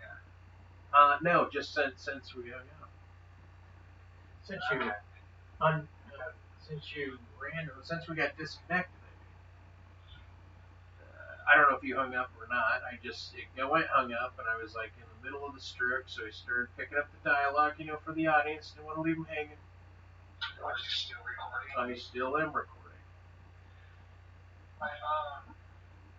Speaker 2: Yeah.
Speaker 1: No, just since we hung out. since we got disconnected, I don't know if you hung up or not. I went hung up, and I was like in the middle of the strip, so I started picking up the dialogue, for the audience. Didn't want to leave them hanging.
Speaker 2: Are you still recording?
Speaker 1: I still am recording.
Speaker 2: My phone,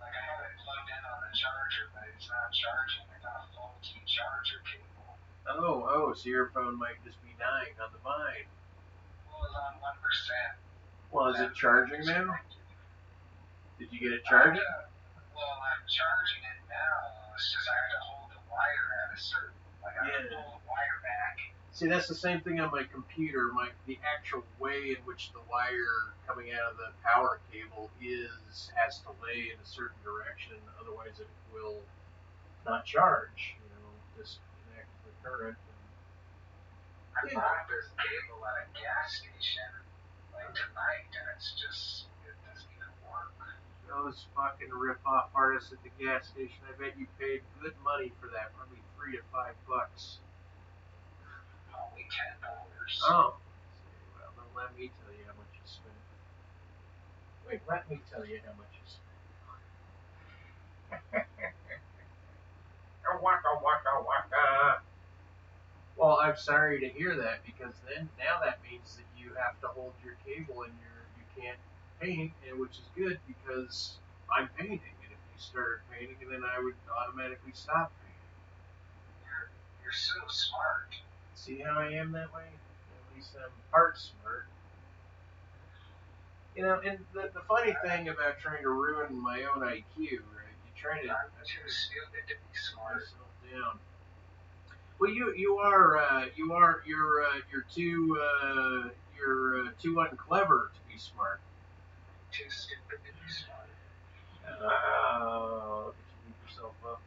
Speaker 2: I have it plugged in on the charger, but it's not charging. I got a faulty charger cable.
Speaker 1: Oh, so your phone might just be dying on the vine.
Speaker 2: Well, it's on 1%.
Speaker 1: Well, is it charging now? Did you get it charging?
Speaker 2: Well, I'm charging it now. It's just I have to hold the wire at a certain, I have to pull the wire back.
Speaker 1: See, that's the same thing on my computer. The actual way in which the wire coming out of the power cable has to lay in a certain direction, otherwise it will not charge. Disconnect the current.
Speaker 2: I bought this cable at a gas station like tonight, and it doesn't even work.
Speaker 1: Those fucking rip-off artists at the gas station, I bet you paid good money for that, probably $3 to $5.
Speaker 2: Only $10.
Speaker 1: Oh. Well, don't let me tell you how much you spent. Wait, let me tell you how much you spent. Waka, waka, waka. Well, I'm sorry to hear that, because now that means that you have to hold your cable and you can't paint, which is good because I'm painting, and if you started painting, then I would automatically stop painting.
Speaker 2: You're so smart.
Speaker 1: See how I am that way? At least I'm part smart. And the funny thing about trying to ruin my own IQ, right? You try to
Speaker 2: too stupid to be smart.
Speaker 1: Yourself down. Well, you're too unclever to be smart.
Speaker 2: Too stupid to be smart.
Speaker 1: Look at you beat yourself up.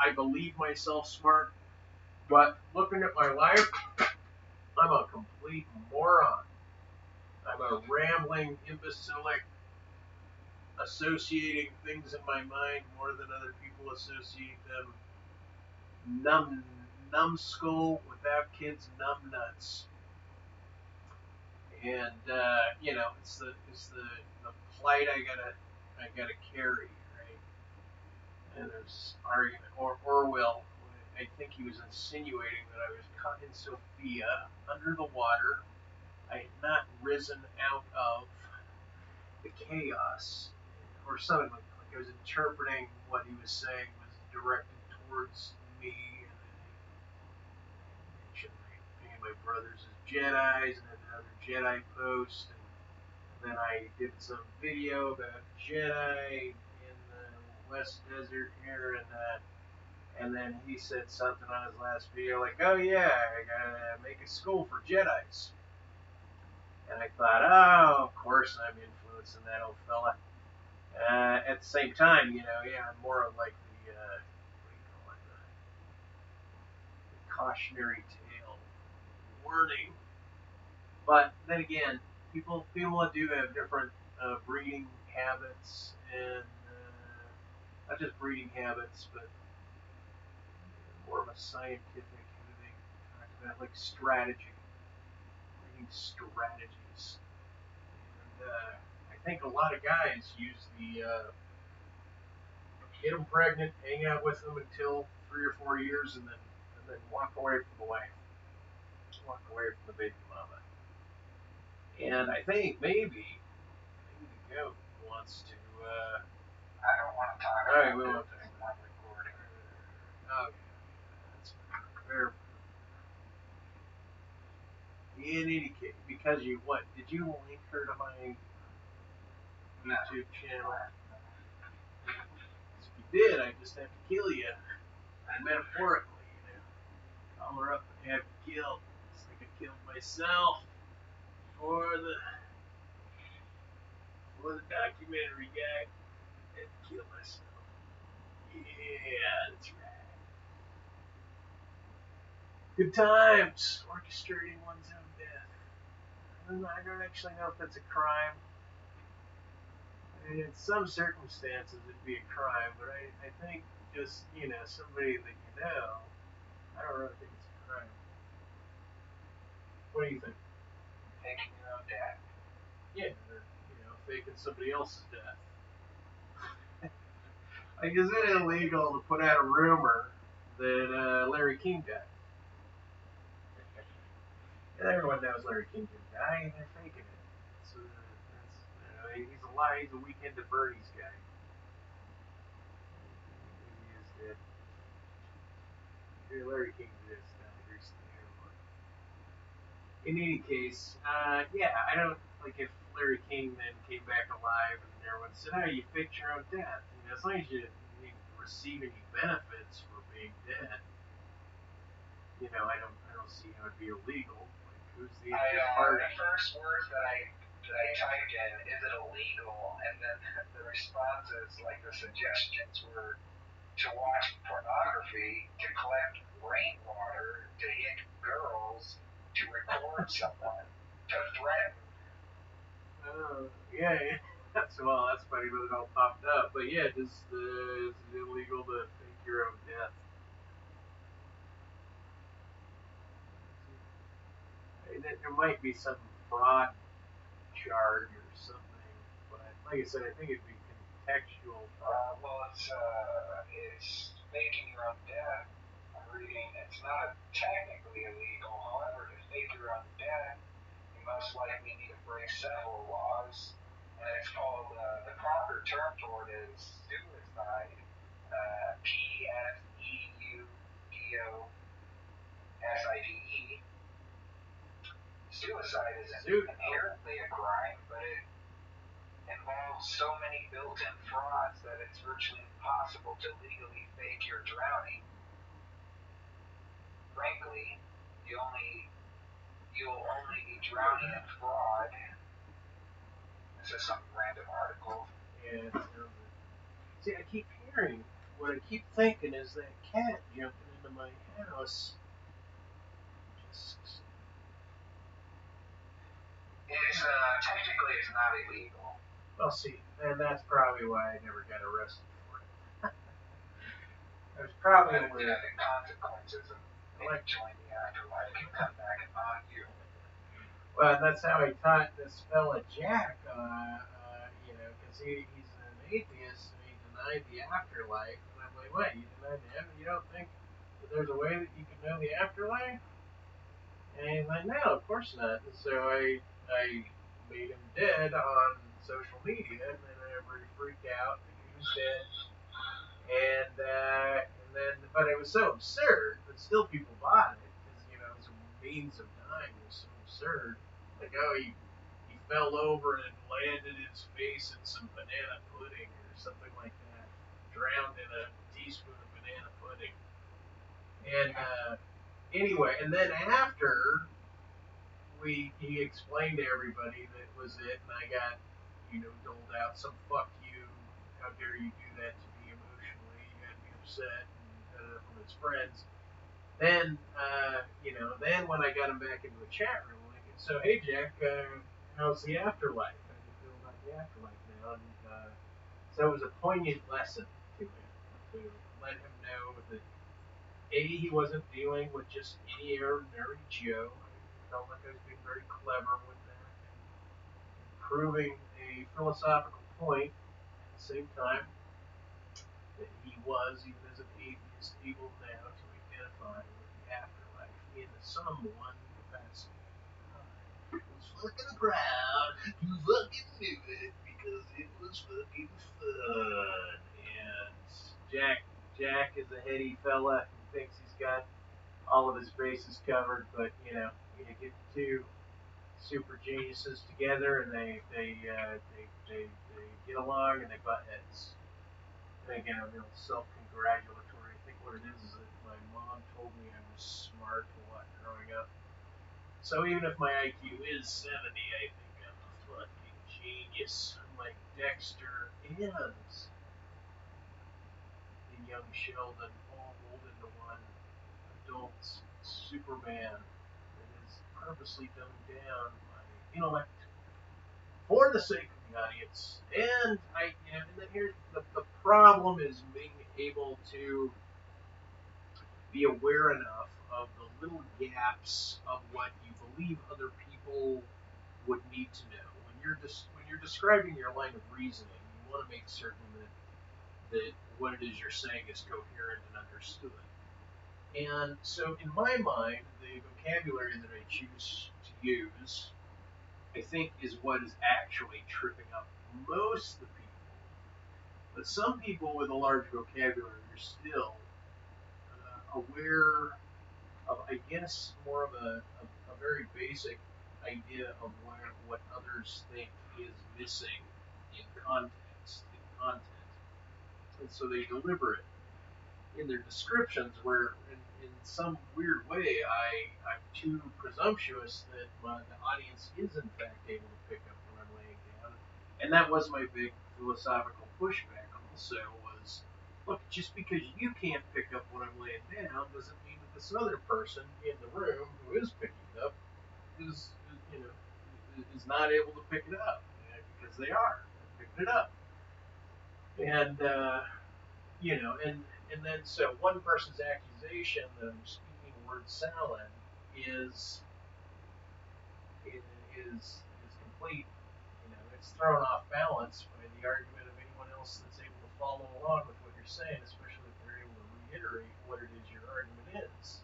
Speaker 1: I believe myself smart, but looking at my life, I'm a complete moron. I'm a rambling, imbecilic, associating things in my mind more than other people associate them. Numbskull without kids, numb nuts. And it's the plight I gotta carry, right? And there's argument. Orwell, I think he was insinuating that I was caught in Sophia under the water. I had not risen out of the chaos, or something like I was interpreting what he was saying was directed towards me, and then he mentioned being my brothers as Jedis, and then another Jedi post, and then I did some video about Jedi in the West Desert here, and then he said something on his last video like, oh yeah, I gotta make a school for Jedis. And I thought, oh, of course I'm influencing that old fella. At the same time, I'm more of like the, what do you call it, the cautionary tale, warning. But then again, people do have different breeding habits, and not just breeding habits, but more of a scientific kind of thing. Talk about like strategy, breeding strategies. And I think a lot of guys use the get them pregnant, hang out with them until 3 or 4 years, and then walk away from the wife, walk away from the baby mama. And I think maybe the goat wants to.
Speaker 2: I don't want to talk.
Speaker 1: All right, we won't talk.
Speaker 2: Recording.
Speaker 1: Okay, that's fair. In any case, because did you link her to my YouTube channel? If you did, I just have to kill you. Metaphorically, call her up and have you killed. It's like I killed myself for the documentary guy. I had to kill myself. Yeah, that's right. Good times, orchestrating one's own death. I don't actually know if that's a crime. I mean, in some circumstances it'd be a crime, but I think just, somebody that I don't really think it's a crime. What do you think?
Speaker 2: Faking your own death.
Speaker 1: Yeah, or, faking somebody else's death. Like, is it illegal to put out a rumor that Larry King died? And everyone knows Larry King didn't die, and they're faking it. So he's alive. He's a Weekend at Bernie's guy. He is dead. Larry King just died recently. In any case, yeah, I don't like if Larry King then came back alive and everyone said, "Oh, you faked your own death." As long as you didn't receive any benefits for being dead, I don't see how it'd be illegal. Like, who's the injured party?
Speaker 2: The first words that I typed in, is it illegal? And then the responses, like the suggestions were to watch pornography, to collect rainwater, to hit girls, to record someone, to threaten.
Speaker 1: Yeah. That's funny that it all popped up. But yeah, is it illegal to fake your own death? There might be some fraud charge or something, but like I said, I think it'd be contextual.
Speaker 2: It's faking your own death. I'm reading. It's not technically illegal. However, to fake your own death, you most likely need to break several laws. And it's called, the proper term for it is suicide. PSEUDOSIDE. Suicide isn't inherently a crime, but it involves so many built-in frauds that it's virtually impossible to legally fake your drowning. Frankly, you'll only be drowning in fraud. This is some random article.
Speaker 1: Yeah. See, I keep hearing. What I keep thinking is that cat jumping into my house.
Speaker 2: Technically, it's not illegal.
Speaker 1: Well, see, and that's probably why I never got arrested for it. There's probably
Speaker 2: the consequences of joining the afterlife can come back and haunt you.
Speaker 1: Well, that's how I taught this fella Jack, because he's an atheist and he denied the afterlife. And I'm like, what? You denied the afterlife? You don't think that there's a way that you can know the afterlife? And he's like, no, of course not. And so I made him dead on social media, and then everybody freaked out that he was dead. And then, but it was so absurd that still people bought it because his means of dying was so absurd. Like, oh, he fell over and landed his face in some banana pudding or something like that, drowned in a teaspoon of banana pudding. And anyway, and then after he explained to everybody that was it, and I got doled out some fuck you, how dare you do that to me emotionally, you had me upset, and from his friends. Then then when I got him back into the chat room, like, so hey Jack, how's the afterlife? How do you feel about the afterlife now? And so it was a poignant lesson to him to let him know that he wasn't dealing with just any ordinary Joe. I felt like I was being very clever with that and proving a philosophical point at the same time that he was, even as an atheist, able now to identify with the afterlife in some one capacity. I was fucking proud to fucking do it because it was fucking fun. And Jack is a heady fella. He thinks he's got all of his bases covered, but you get two super geniuses together and they get along and they butt heads. And again, I'm real self-congratulatory. I think what it is that my mom told me I was smart a lot growing up. So even if my IQ is 70, I think I'm a fucking genius, like Dexter and the young Sheldon all rolled into one adult Superman that is purposely dumbed down my intellect for the sake of the audience. And and then here's the problem is being able to be aware enough of the little gaps of what you believe other people would need to know. When you're describing your line of reasoning, you want to make certain that what it is you're saying is coherent and understood. And so in my mind, the vocabulary that I choose to use, I think, is what is actually tripping up most of the people. But some people with a large vocabulary are still aware of, I guess, more of a very basic idea of what others think is missing in context, in content. And so they deliver it in their descriptions where, in some weird way, I'm too presumptuous that the audience is, in fact, able to pick up what I'm laying down. And that was my big philosophical pushback also was, look, just because you can't pick up what I'm laying down doesn't mean that this other person in the room who is picking it up is not able to pick it up, because they are picking it up. And and then so one person's accusation that I'm speaking word salad is complete. It's thrown off balance by the argument of anyone else that's able to follow along with what you're saying, especially if they're able to reiterate what it is your argument is.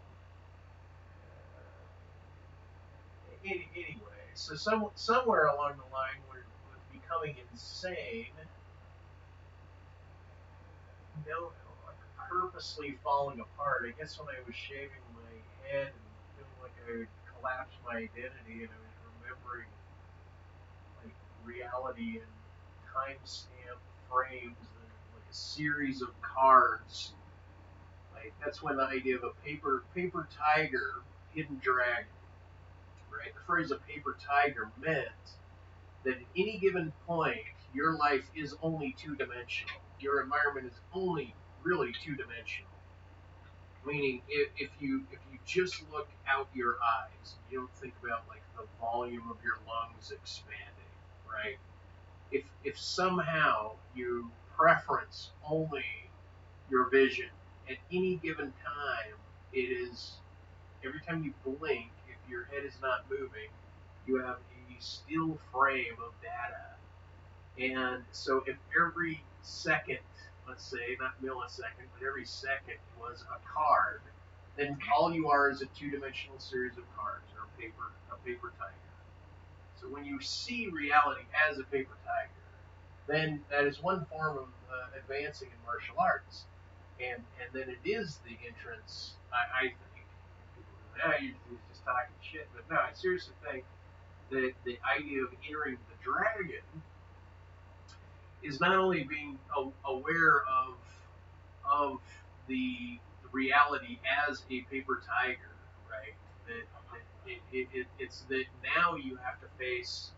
Speaker 1: Anyway, so somewhere along the line, we're becoming insane. Purposely falling apart. I guess when I was shaving my head and feeling like I would collapse my identity, and I was remembering like reality and timestamp frames and like a series of cards. Like that's when the idea of a paper tiger, hidden dragon, right? The phrase a paper tiger meant that at any given point, your life is only two-dimensional. Your environment is only really two-dimensional. Meaning, if you just look out your eyes, you don't think about like the volume of your lungs expanding, right? If somehow you preference only your vision at any given time, it is every time you blink, if your head is not moving, you have a still frame of data. And so if every second, let's say, not millisecond, but every second was a card, then all you are is a two-dimensional series of cards, or a paper tiger. So when you see reality as a paper tiger, then that is one form of advancing in martial arts. And then it is the entrance, I think. People go, you're just talking shit. But no, I seriously think that the idea of entering the dragon is not only being aware of the reality as a paper tiger, right? It's that now you have to face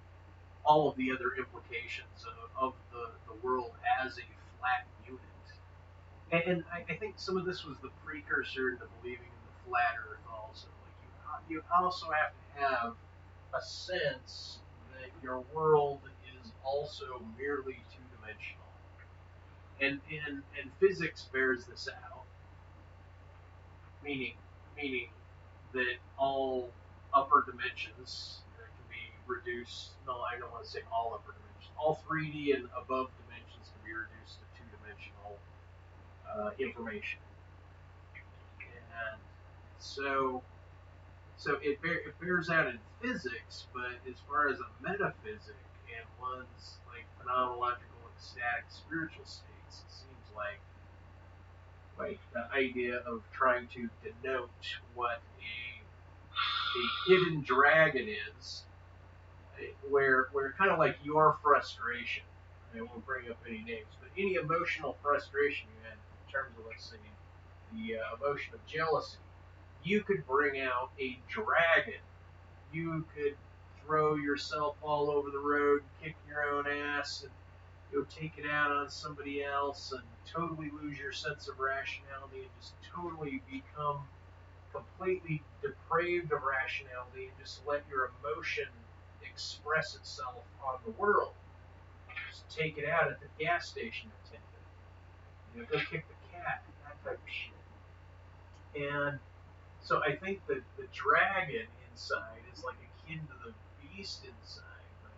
Speaker 1: all of the other implications of the world as a flat unit. And I think some of this was the precursor to believing in the flat Earth also. Like you also have to have a sense that your world is also merely two-dimensional. And physics bears this out, meaning that all upper dimensions can be reduced. No, I don't want to say all upper dimensions. All 3D and above dimensions can be reduced to two-dimensional information. And so it bears out in physics, but as far as a metaphysic and one's like phenomenological, ecstatic, spiritual states, it seems like the idea of trying to denote what a hidden dragon is, where kind of like your frustration. I won't bring up any names, but any emotional frustration you had in terms of, let's say, the emotion of jealousy, you could bring out a dragon. You could throw yourself all over the road, kick your own ass, and take it out on somebody else, and totally lose your sense of rationality, and just totally become completely depraved of rationality, and just let your emotion express itself on the world. Just take it out at the gas station attendant. Go kick the cat, that type of shit. And So I think that the dragon inside is like akin to the beast inside. But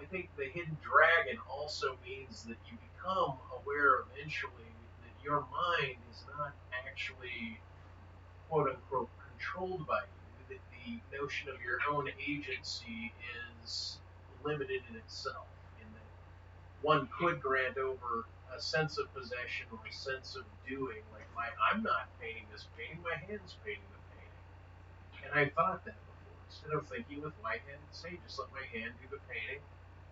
Speaker 1: I think the hidden dragon also means that you become aware eventually that your mind is not actually, quote unquote, controlled by you, that the notion of your own agency is limited in itself, in that one could grant over a sense of possession or a sense of doing, like I'm not painting this painting, my hand's painting the painting. And I thought that before. Instead of thinking with Whitehead, say, just let my hand do the painting.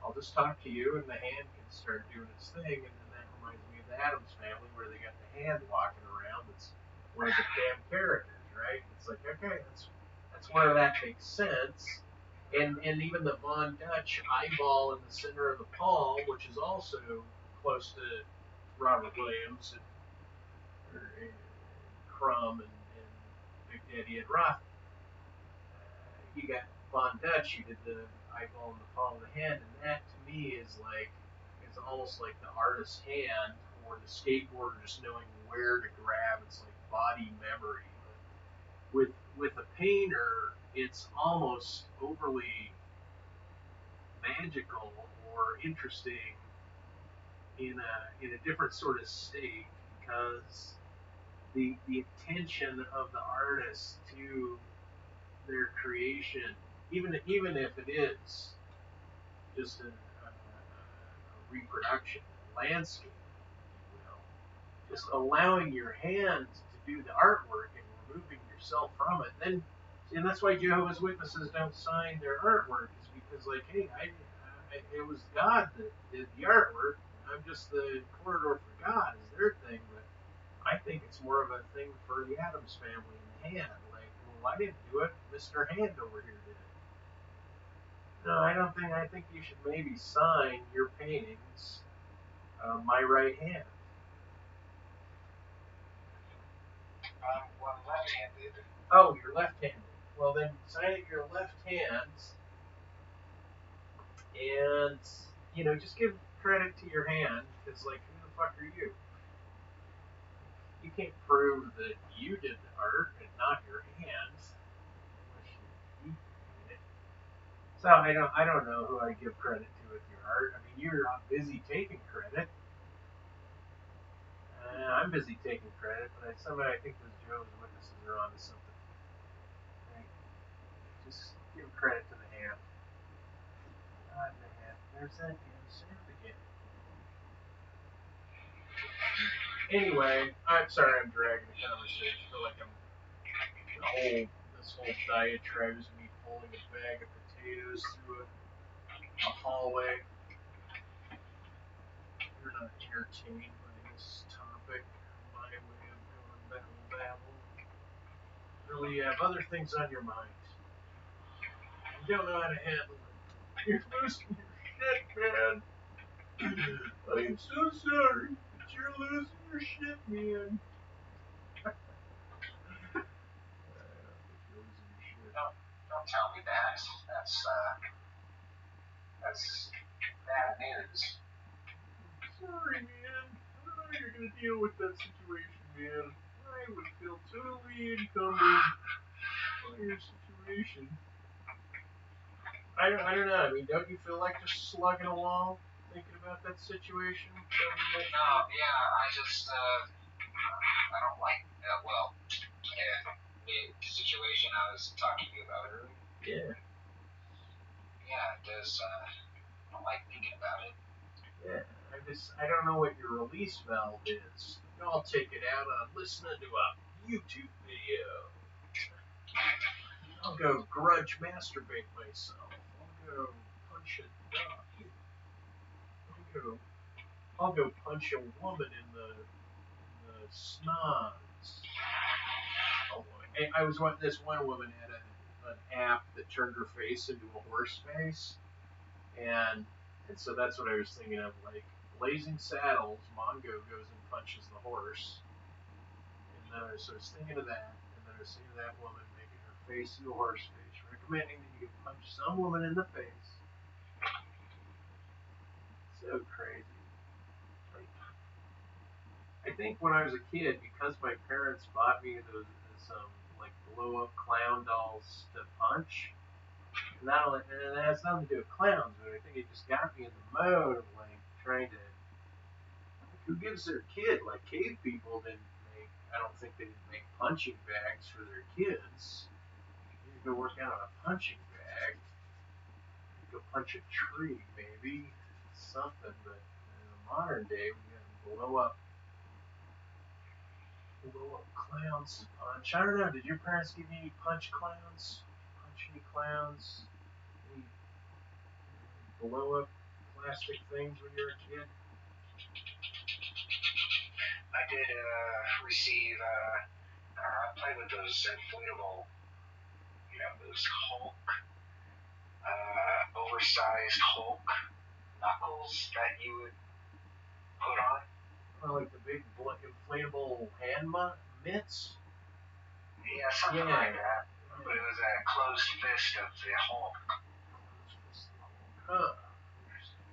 Speaker 1: I'll just talk to you and the hand can start doing its thing. And then that reminds me of the Addams Family where they got the hand walking around. That's one of the damn characters, right? It's like, okay, that's where that makes sense. And even the Von Dutch eyeball in the center of the palm, which is also close to Robert Williams and Crumb and Big Daddy Ed Roth. You got Von Dutch, you did the eyeball in the palm of the hand, and that to me is like, it's almost like the artist's hand or the skateboarder just knowing where to grab. It's like body memory. But with a painter, it's almost overly magical or interesting in a different sort of state, because the attention of the artist to their creation, even if it is just a reproduction, a landscape, if you will, just allowing your hands to do the artwork and removing yourself from it. And that's why Jehovah's Witnesses don't sign their artwork, is because, like, hey, it was God that did the artwork. I'm just the corridor for God is their thing, but I think it's more of a thing for the Addams Family in the hand. Like, well, I didn't do it. Mr. Hand over here did it. No, I don't think. I think you should maybe sign your paintings, my right hand.
Speaker 2: Well, I'm left-handed.
Speaker 1: Oh, you're left-handed. Well, then sign it your left hand, and just give credit to your hand, because, like, who the fuck are you? You can't prove that you did the art and not your hands. So I don't know who I give credit to with your art. I mean, you're busy taking credit. I'm busy taking credit, but I think those Jehovah's Witnesses are onto something. Right? Just give credit to the hand. God, the hand. There's that damn sound again. Anyway, I'm sorry I'm dragging the conversation. I feel like this whole diatribe is me pulling a bag of potatoes through a hallway. You're not entertained by this topic, my way of going babble. Really, you have other things on your mind. You don't know how to handle it. You're losing your shit, man. I am so sorry that you're losing your shit, man.
Speaker 2: Don't tell me that. That's bad news.
Speaker 1: Sorry, man. I don't know how you're gonna deal with that situation, man. I would feel totally encumbered by your situation. I don't know. I mean, don't you feel like just slugging a wall, thinking about that situation?
Speaker 2: No, yeah, I don't like that. Well, the situation I was talking to you about earlier.
Speaker 1: Yeah.
Speaker 2: Yeah, it does. I don't like thinking about it.
Speaker 1: Yeah. I don't know what your release valve is. I'll take it out on listening to a YouTube video. I'll go grudge masturbate myself. I'll go punch a dog. I'll go punch a woman in the snods. Oh boy. I was watching this one woman had an app that turned her face into a horse face, and so that's what I was thinking of, like Blazing Saddles. Mongo goes and punches the horse, and then I was thinking of that, and then I was thinking of that woman making her face into a horse face, recommending that you can punch some woman in the face. So crazy. I think when I was a kid, because my parents bought me this like blow up clown dolls to punch. And not only, and that has nothing to do with clowns, but I think it just got me in the mode of like trying to. Like, who gives their kid, like cave people didn't make? I don't think they didn't make punching bags for their kids. You go work out on a punching bag. Go punch a tree, maybe something. But in the modern day, we got to blow up clowns to punch. I don't know. Did your parents give you any punch clowns? Punch any clowns? Any blow up plastic things when you were a kid?
Speaker 2: I did receive, I played with those inflatable, those Hulk, oversized Hulk knuckles that you would put on.
Speaker 1: Or like the big inflatable hand mitts?
Speaker 2: Yeah, something like that. But it was a closed fist of the Hulk.
Speaker 1: Huh. Interesting.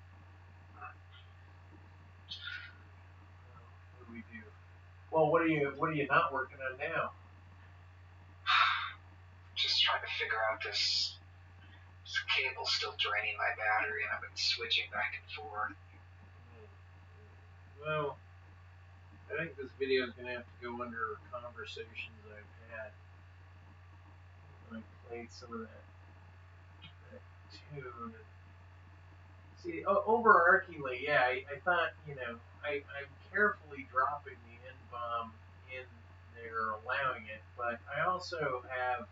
Speaker 1: What do we do? Well, what are you not working on now?
Speaker 2: Just trying to figure out this cable still draining my battery, and I've been switching back and forth.
Speaker 1: Well, I think this video is going to have to go under conversations I've had. When I played some of that tune. See, overarchingly, yeah, I thought, I'm carefully dropping the N-bomb in there, allowing it, but I also have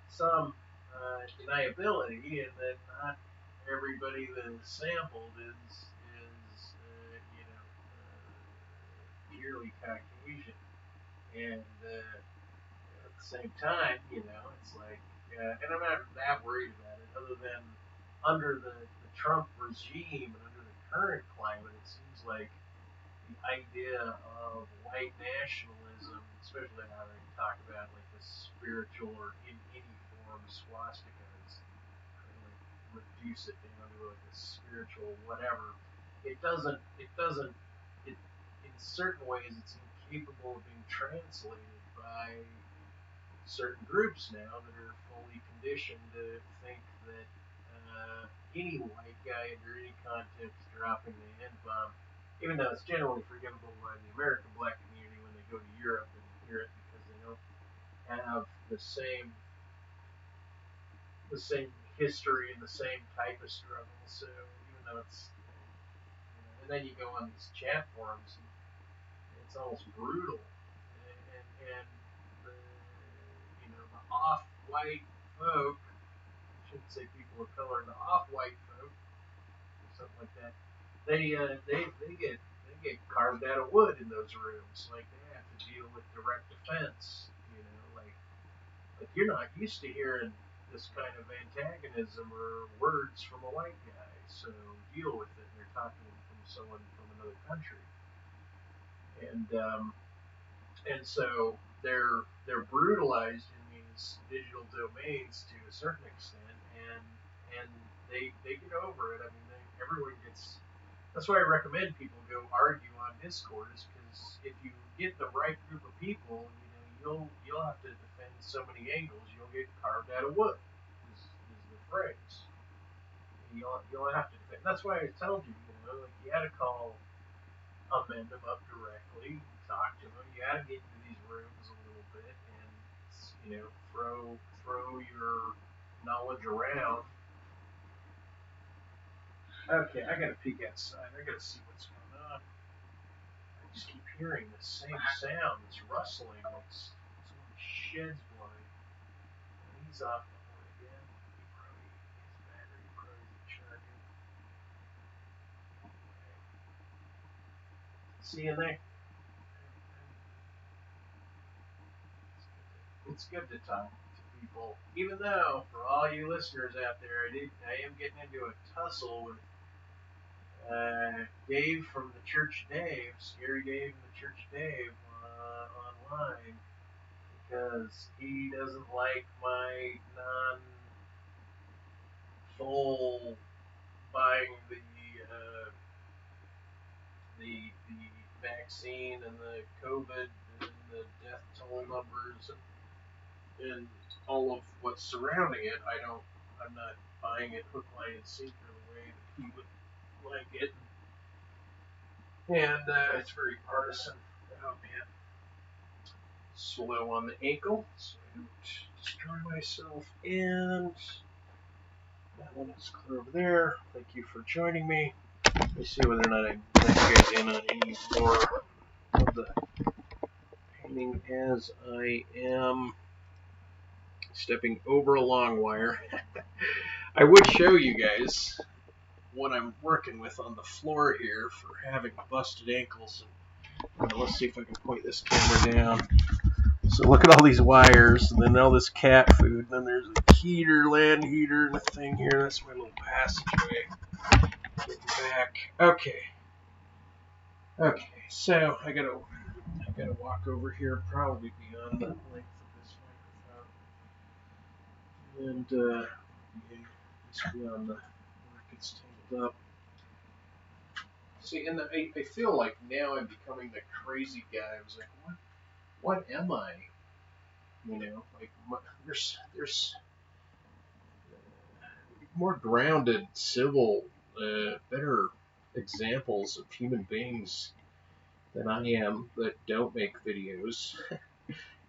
Speaker 1: some deniability in that not everybody that is sampled is purely Caucasian, and at the same time, it's like, and I'm not that worried about it, other than under the Trump regime and under the current climate, it seems like the idea of white nationalism, especially now they talk about like the spiritual or in any form swastikas, like reduce it down to like a spiritual whatever. It in certain ways it's incapable of being translated by certain groups now that are fully conditioned to think that any white guy under any context dropping the N-bomb, even though it's generally forgivable by the American black community when they go to Europe and hear it because they don't have the same history and the same type of struggle. So even though it's, and then you go on these chat forums and it's almost brutal, and the the off-white folk, I shouldn't say people of color, the off-white folk, or something like that, they get carved out of wood in those rooms. Like they have to deal with direct offense. Like you're not used to hearing this kind of antagonism or words from a white guy, so deal with it. And they're talking from someone from another country, and so they're brutalized in these digital domains to a certain extent, and they get over it. I mean, everyone gets. That's why I recommend people go argue on Discord, is because if you get the right group of people, you'll have to defend so many angles, you'll get carved out of wood. Is the phrase. You'll have to defend. That's why I told you, like you had to call amend them up directly, talk to them. You got to get into these rooms a little bit and throw your knowledge around. Okay, I gotta peek outside. I gotta see what's going on. I just keep hearing the same sound, this rustling, like someone sheds blowing. And he's off the horn again. His battery probably isn't charging. Okay. See you there. It's good to talk to people, even though for all you listeners out there, I am getting into a tussle with Gabe from the Church Dave, Scary Dave from the Church Dave online, because he doesn't like my non-full buying the vaccine and the COVID and the death toll numbers. and all of what's surrounding it, I'm not buying it hook, line, and sinker the way that he would like it. And it's very partisan. Oh man. Slow on the ankle, so I don't destroy myself. And that one is clear over there. Thank you for joining me. Let me see whether or not I can let you guys in on any more of the painting as I am stepping over a long wire. I would show you guys what I'm working with on the floor here for having busted ankles. And let's see if I can point this camera down. So look at all these wires, and then all this cat food, and then there's a heater, land heater, and a thing here. That's my little passageway. Getting back. Okay. Okay, so I gotta walk over here, probably beyond the length of this microphone. And just beyond the where it gets tangled up. See, and I feel like now I'm becoming the crazy guy. I was like, what am I? You know, like there's more grounded, civil, better examples of human beings than I am that don't make videos.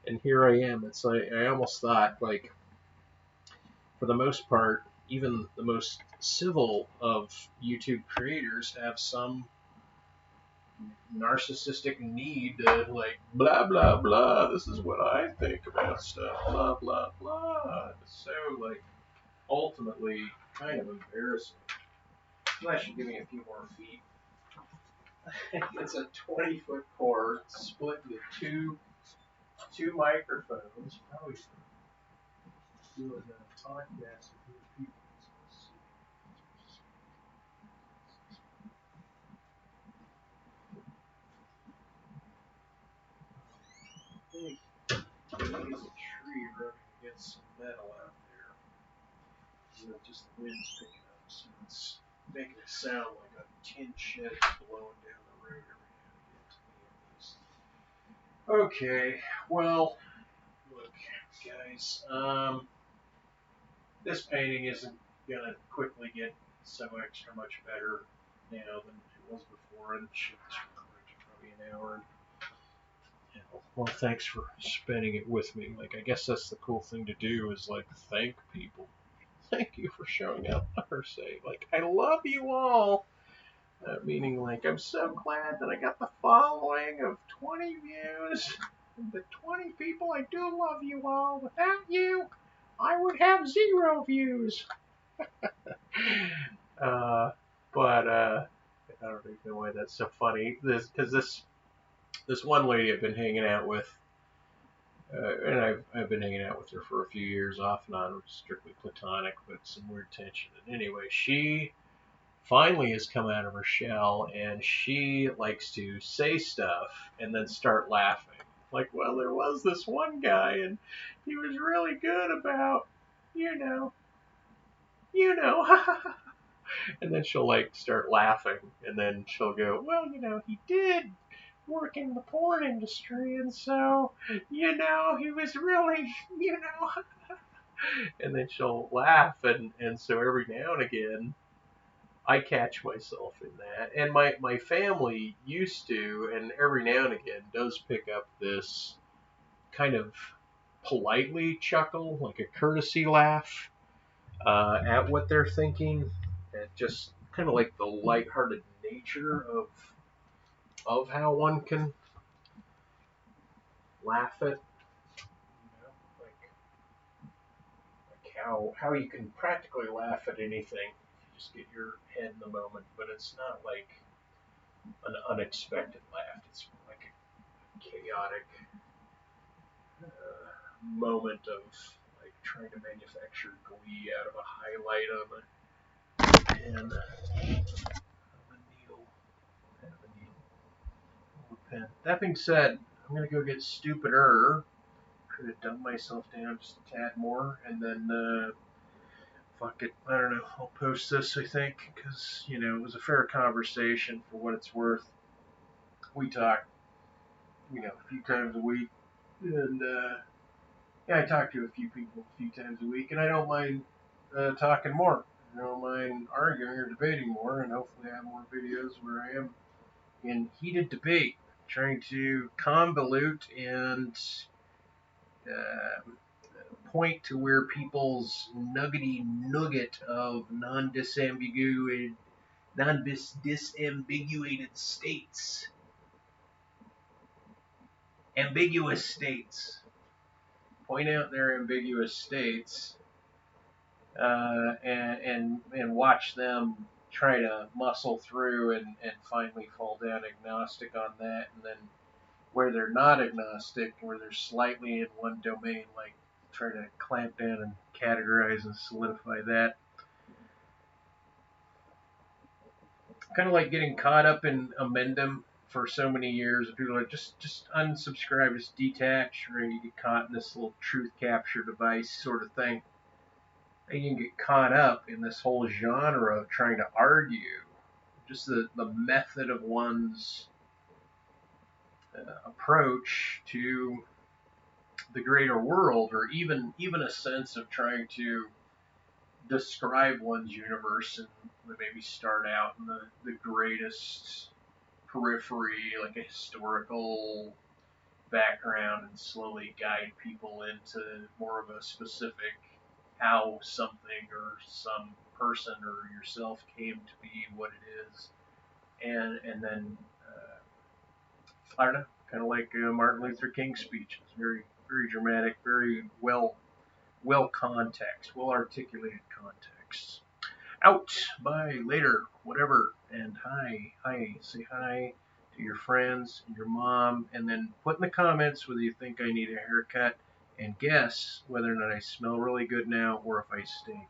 Speaker 1: And here I am. It's like I almost thought, like, for the most part, even the most civil of YouTube creators have some narcissistic need to, like, blah blah blah, this is what I think about stuff, blah blah blah. It's so, like, ultimately kind of embarrassing. I should give me a few more feet. It's a 20-foot cord split into two microphones, probably for doing a podcast with other people. I think there's a tree running against some metal out there. So just the wind's picking up, so it's making it sound like a tin shed blowing down the road every now and again, to me at least. Okay, well, look, guys, this painting isn't gonna quickly get so extra much better now than it was before, and shit, it's probably an hour. And, you know, well, thanks for spending it with me. Like, I guess that's the cool thing to do is, like, thank people. Thank you for showing up, or say, like, I love you all. Meaning, like, I'm so glad that I got the following of 20 views. The 20 people, I do love you all. Without you, I would have 0 views. But I don't even know why that's so funny. Because this one lady I've been hanging out with, and I've been hanging out with her for a few years off and on, strictly platonic, but some weird tension. And anyway, she finally has come out of her shell, and she likes to say stuff and then start laughing. Like, well, there was this one guy, and he was really good about, you know, and then she'll, like, start laughing, and then she'll go, well, you know, he did work in the porn industry, and so, you know, he was really, you know, and then she'll laugh, and so every now and again, I catch myself in that. And my family used to, and every now and again does pick up this kind of politely chuckle, like a courtesy laugh, at what they're thinking, and just kind of like the lighthearted nature of how one can laugh at, you know, like how you can practically laugh at anything. You just get your head in the moment, but it's not like an unexpected laugh. It's like a chaotic moment of, like, trying to manufacture glee out of a highlight on a pen. Pen. That being said, I'm gonna go get stupider. Could have dumbed myself down just a tad more, and then fuck it. I don't know. I'll post this, I think, because, you know, it was a fair conversation for what it's worth. We talk, you know, a few times a week, and Yeah, I talk to a few people a few times a week, and I don't mind talking more. I don't mind arguing or debating more, and hopefully I have more videos where I am in heated debate, trying to convolute and point to where people's nuggety nugget of non-disambiguated states, ambiguous states, point out their ambiguous states, and watch them try to muscle through and finally fall down agnostic on that, and then where they're not agnostic, where they're slightly in one domain, like try to clamp down and categorize and solidify that. Kind of like getting caught up in amendum for so many years. People are like, just unsubscribe, just detach, or you get caught in this little truth capture device sort of thing. And you can get caught up in this whole genre of trying to argue, just the method of one's approach to the greater world, or even a sense of trying to describe one's universe and maybe start out in the greatest periphery, like a historical background, and slowly guide people into more of a specific how something or some person or yourself came to be what it is, and then I don't know, kind of like Martin Luther King's speech. It's very dramatic, very well context, well articulated context. Out, bye, later, whatever, and hi, say hi to your friends and your mom, and then put in the comments whether you think I need a haircut, and guess whether or not I smell really good now or if I stink.